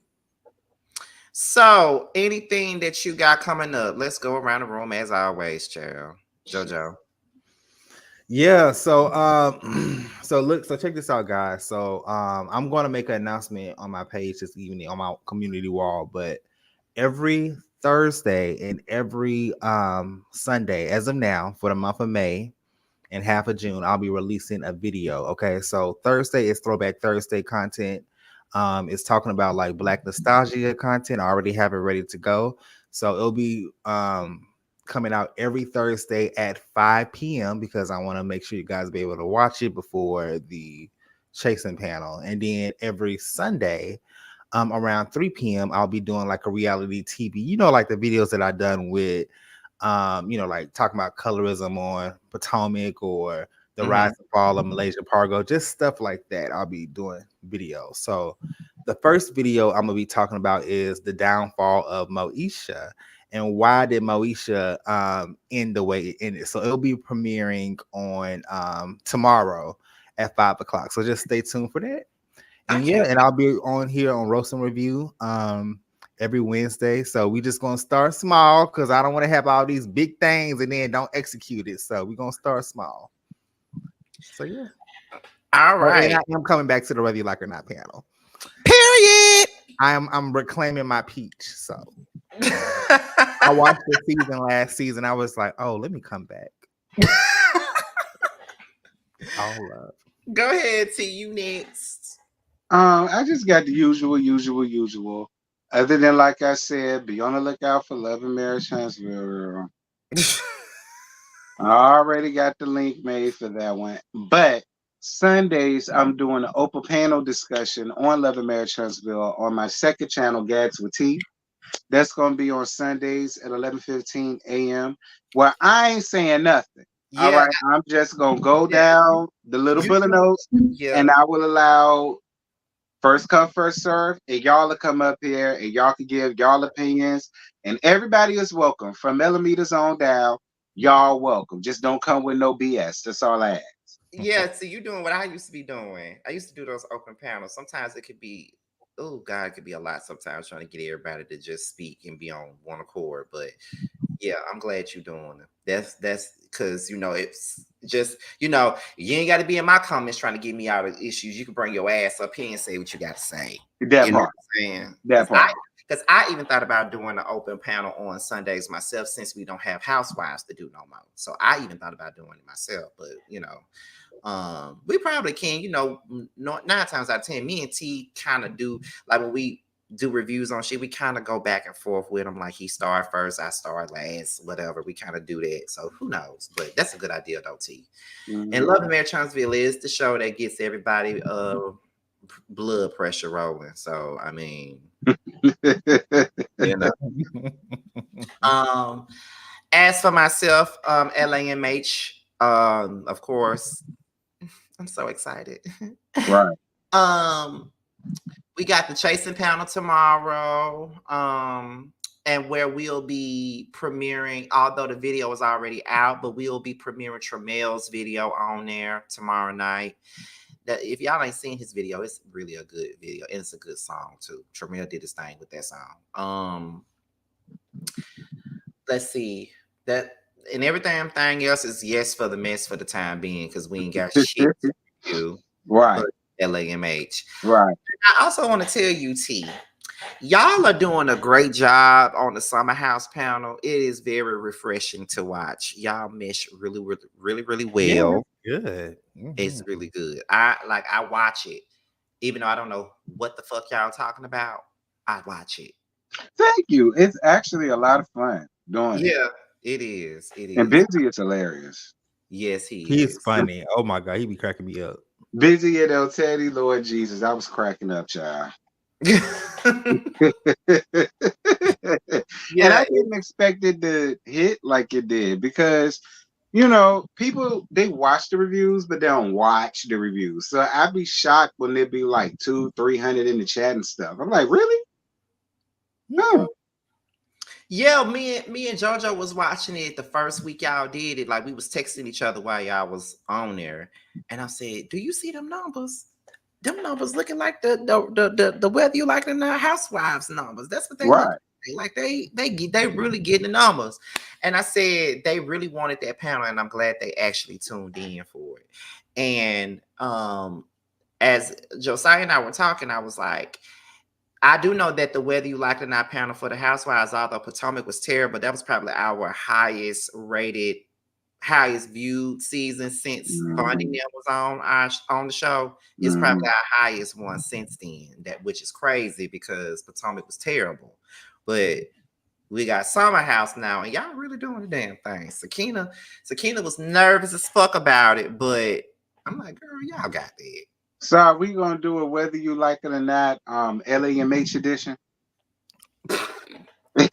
So, anything that you got coming up? Let's go around the room as always, child. JoJo. Yeah, so so check this out, guys. So I'm going to make an announcement on my page this evening on my community wall, but every Thursday and every Sunday as of now for the month of May and half of June, I'll be releasing a video. Okay, so Thursday is Throwback Thursday content. It's talking about like Black nostalgia content. I already have it ready to go, so it'll be coming out every Thursday at 5 p.m. because I want to make sure you guys be able to watch it before the chasing panel. And then every Sunday, around 3 p.m., I'll be doing like a reality TV, like the videos that I've done with, like talking about colorism on Potomac or the rise and fall of Malaysia Pargo, just stuff like that. I'll be doing videos. So the first video I'm gonna be talking about is the downfall of Moesha and why did Moesha end the way it ended. So it'll be premiering on tomorrow at 5 o'clock. So just stay tuned for that. And yeah, and I'll be on here on Roast and Review every Wednesday. So we just gonna start small because I don't want to have all these big things and then don't execute it. So we're gonna start small. So yeah. All right. And I am coming back to the Whether You Like or Not panel. Period. I'm reclaiming my peach. So I watched the season last season. I was like, oh, let me come back. All love. Go ahead, T. You next. I just got the usual. Other than, like I said, be on the lookout for Love and Marriage Huntsville. I already got the link made for that one. But Sundays, I'm doing an open panel discussion on Love and Marriage Huntsville on my second channel, Gags with T. That's going to be on Sundays at 11:15 a.m. where I ain't saying nothing. Yeah. All right, I'm just going to go down the little bullet notes, and I will allow first come, first serve, and y'all will come up here, and y'all can give y'all opinions, and everybody is welcome. From millimeters on down, y'all welcome. Just don't come with no BS. That's all I ask. Yeah, so you doing what I used to be doing. I used to do those open panels. Sometimes it could be, oh God, it could be a lot sometimes trying to get everybody to just speak and be on one accord. But yeah, I'm glad you're doing it. That's because it's just you ain't got to be in my comments trying to get me out of issues. You can bring your ass up here and say what you got to say. That you part. Know what I'm saying? That part. Because I even thought about doing an open panel on Sundays myself, since we don't have housewives to do no more. So I even thought about doing it myself. But we probably can. 9 times out of 10, me and T kind of do, like when we do reviews on shit, we kind of go back and forth with him. Like he started first, I started last, whatever. We kind of do that. So who knows? But that's a good idea though, T. And Love and Marriage Huntsville is the show that gets everybody blood pressure rolling. So I mean, as for myself, LAMH, of course, I'm so excited. Right. We got the chasing panel tomorrow. And where we'll be premiering, although the video is already out, but we'll be premiering Tramel's video on there tomorrow night. That if y'all ain't seen his video, it's really a good video and it's a good song too. Tramel did his thing with that song. Let's see that, and everything else is yes for the mess for the time being because we ain't got shit to do. Right. LAMH. Right. I also want to tell you, T, y'all are doing a great job on the Summer House panel. It is very refreshing to watch. Y'all mesh really well. Yeah, good. It's really good. I watch it, even though I don't know what the fuck y'all talking about. I watch it. Thank you. It's actually a lot of fun doing it. Yeah, it is. It is. And Busy is hilarious. Yes, he's funny. Oh my God, he be cracking me up. Busy at El Teddy, Lord Jesus, I was cracking up, child. And I didn't expect it to hit like it did because people, they watch the reviews, but they don't watch the reviews. So I'd be shocked when there'd be like 200-300 in the chat and stuff. I'm like, really? No. Yeah, me and JoJo was watching it the first week y'all did it. Like we was texting each other while y'all was on there, and I said, "Do you see them numbers? Them numbers looking like the Whether You Like It or Not Housewives numbers. That's what they look like. They really getting the numbers." And I said they really wanted that panel, and I'm glad they actually tuned in for it. And as Josiah and I were talking, I was like, I do know that the Whether You Like It or Not panel for the Housewives, although Potomac was terrible, that was probably our highest rated, highest viewed season since Bonnie Neal was on the show. It's probably our highest one since then, which is crazy because Potomac was terrible. But We got Summer House now, and y'all really doing the damn thing. Sakina was nervous as fuck about it, but I'm like, girl, y'all got that. So are we gonna do it whether you like it or not? LAMH edition.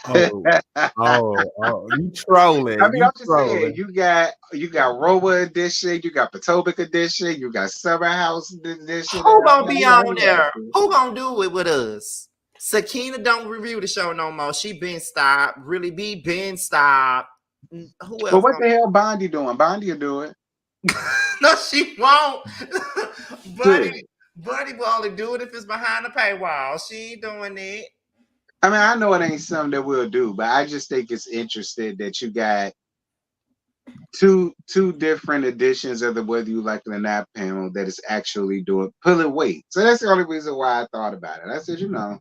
Oh, you trolling. I mean, You I'm just saying, trolling. you got Rover edition, you got Potomac edition, you got Summer House edition. Who gonna be on Yeah. there? Who gonna do it with us? Sakina don't review the show no more. She been stopped. Really be been stopped. Who But else what gonna? the hell Bondi doing? Bondi will do it. No, she won't. Good. Buddy will only do it if it's behind the paywall. She ain't doing it. I mean, I know it ain't something that we'll do, but I just think it's interesting that you got two different editions of the whether you like it or not panel that is actually doing pulling weight. So that's the only reason why I thought about it. I said, I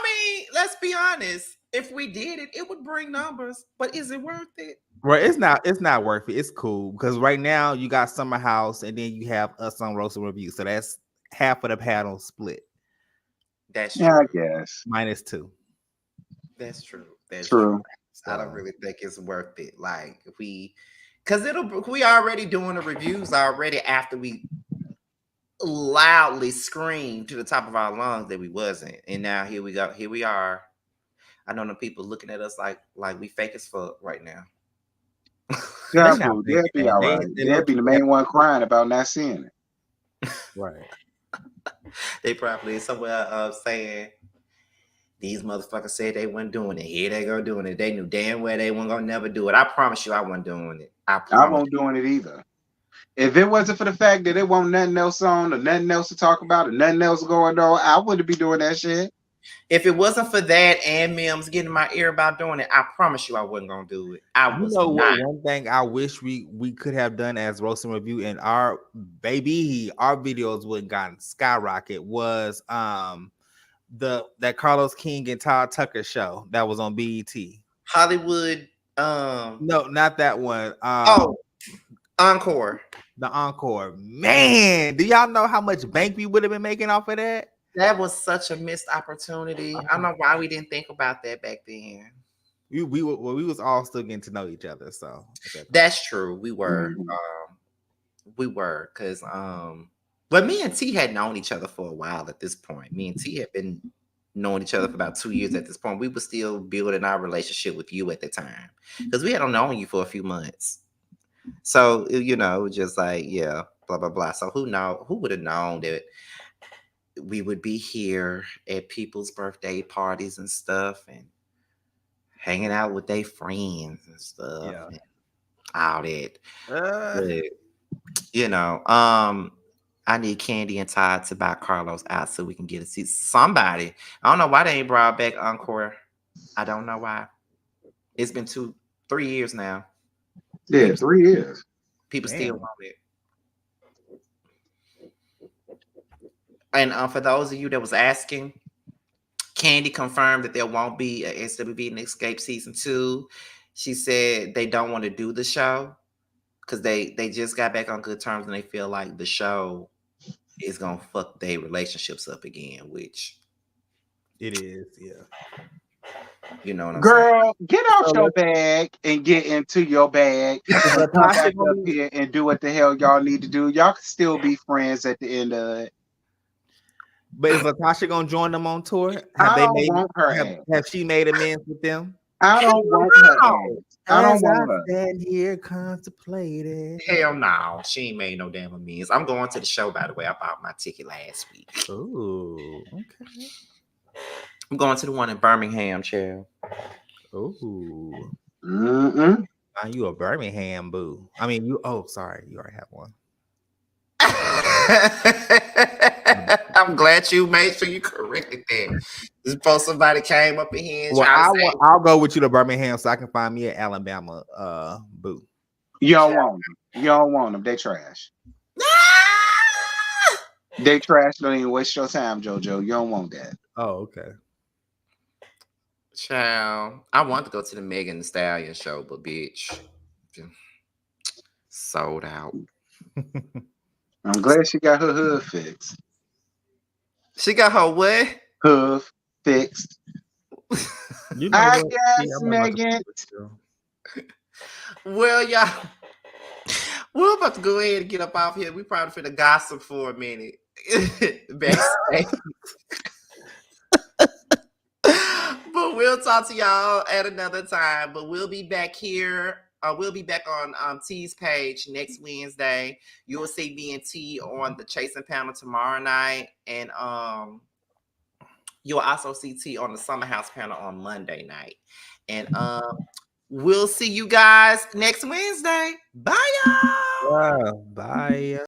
mean, let's be honest. If we did it, it would bring numbers. But is it worth it? Well, it's not worth it. It's cool because right now you got Summer House and then you have us on Roast and Review. So that's half of the panel split. That's yeah, I true. guess. -2. That's true. That's True. true. I don't really think it's worth it. Like because we already doing the reviews already after we loudly screamed to the top of our lungs that we wasn't. And now here we go. Here we are. I know the people looking at us like we fake as fuck right now. Yeah, They not fool. They'll thinking be that. all right. They They'll be the main one crying about not seeing it. right. They probably somewhere saying these motherfuckers said they weren't doing it. Here they go doing it. They knew damn well they weren't gonna never do it. I promise you, I wasn't doing it. I I promise. won't doing it either. If it wasn't for the fact that it wasn't nothing else on or nothing else to talk about or nothing else going on, I wouldn't be doing that shit. If it wasn't for that and Mims getting in my ear about doing it, I promise you I wasn't gonna do it. I You was know what? not. One thing I wish we could have done as Roast and Review and our videos would have gotten skyrocket was that Carlos King and Todd Tucker show that was on BET. Hollywood. No, not that one. Encore. The Encore. Man, do y'all know how much bank we would have been making off of that? That was such a missed opportunity. I don't know why we didn't think about that back then. We was all still getting to know each other, so that's true. We were, because but me and T had known each other for a while at this point. Me and T had been knowing each other for about 2 years at this point. We were still building our relationship with you at the time because we had known you for a few months. So just like blah blah blah. So who would have known that we would be here at people's birthday parties and stuff and hanging out with their friends and stuff and all that. But, I need Candy and Todd to buy Carlos out so we can get to see somebody. I don't know why they ain't brought back Encore. I don't know why. It's been 3 years now. Yeah, people, 3 years. People still want it. And for those of you that was asking, Candy confirmed that there won't be an SWV and Escape season 2. She said they don't want to do the show because they just got back on good terms and they feel like the show is gonna fuck their relationships up again, which it is, yeah. You know what I'm Girl, saying? Get out your bag and get into your bag. Come back up here and do what the hell y'all need to do. Y'all can still be friends at the end of it. But is Latasha gonna join them on tour? Have she made amends with them? I don't want her. I don't want her. Stand here contemplating. Hell no, she ain't made no damn amends. I'm going to the show, by the way. I bought my ticket last week. Ooh, okay. I'm going to the one in Birmingham, chill. Ooh. Mm-mm. You a Birmingham boo. I mean, you sorry, you already have one. I'm glad you made sure you corrected that. Suppose somebody came up in here and I'll go with you to Birmingham so I can find me an Alabama boo. You don't want them. You don't want them. They trash. They trash. Don't even waste your time, JoJo. You don't want that. Oh, okay. Child, I want to go to the Megan Thee Stallion show, but bitch, sold out. I'm glad she got her hood fixed. She got her what? Hoof fixed. You know I what? guess, I'm not about to Megan. Well, y'all, we're about to go ahead and get up off here. We probably finna gossip for a minute. Backstage. But we'll talk to y'all at another time. But we'll be back here. We'll be back on T's page next Wednesday. You'll see me and T on the Chasing panel tomorrow night. And you'll also see T on the Summer House panel on Monday night. And we'll see you guys next Wednesday. Bye, y'all. Bye.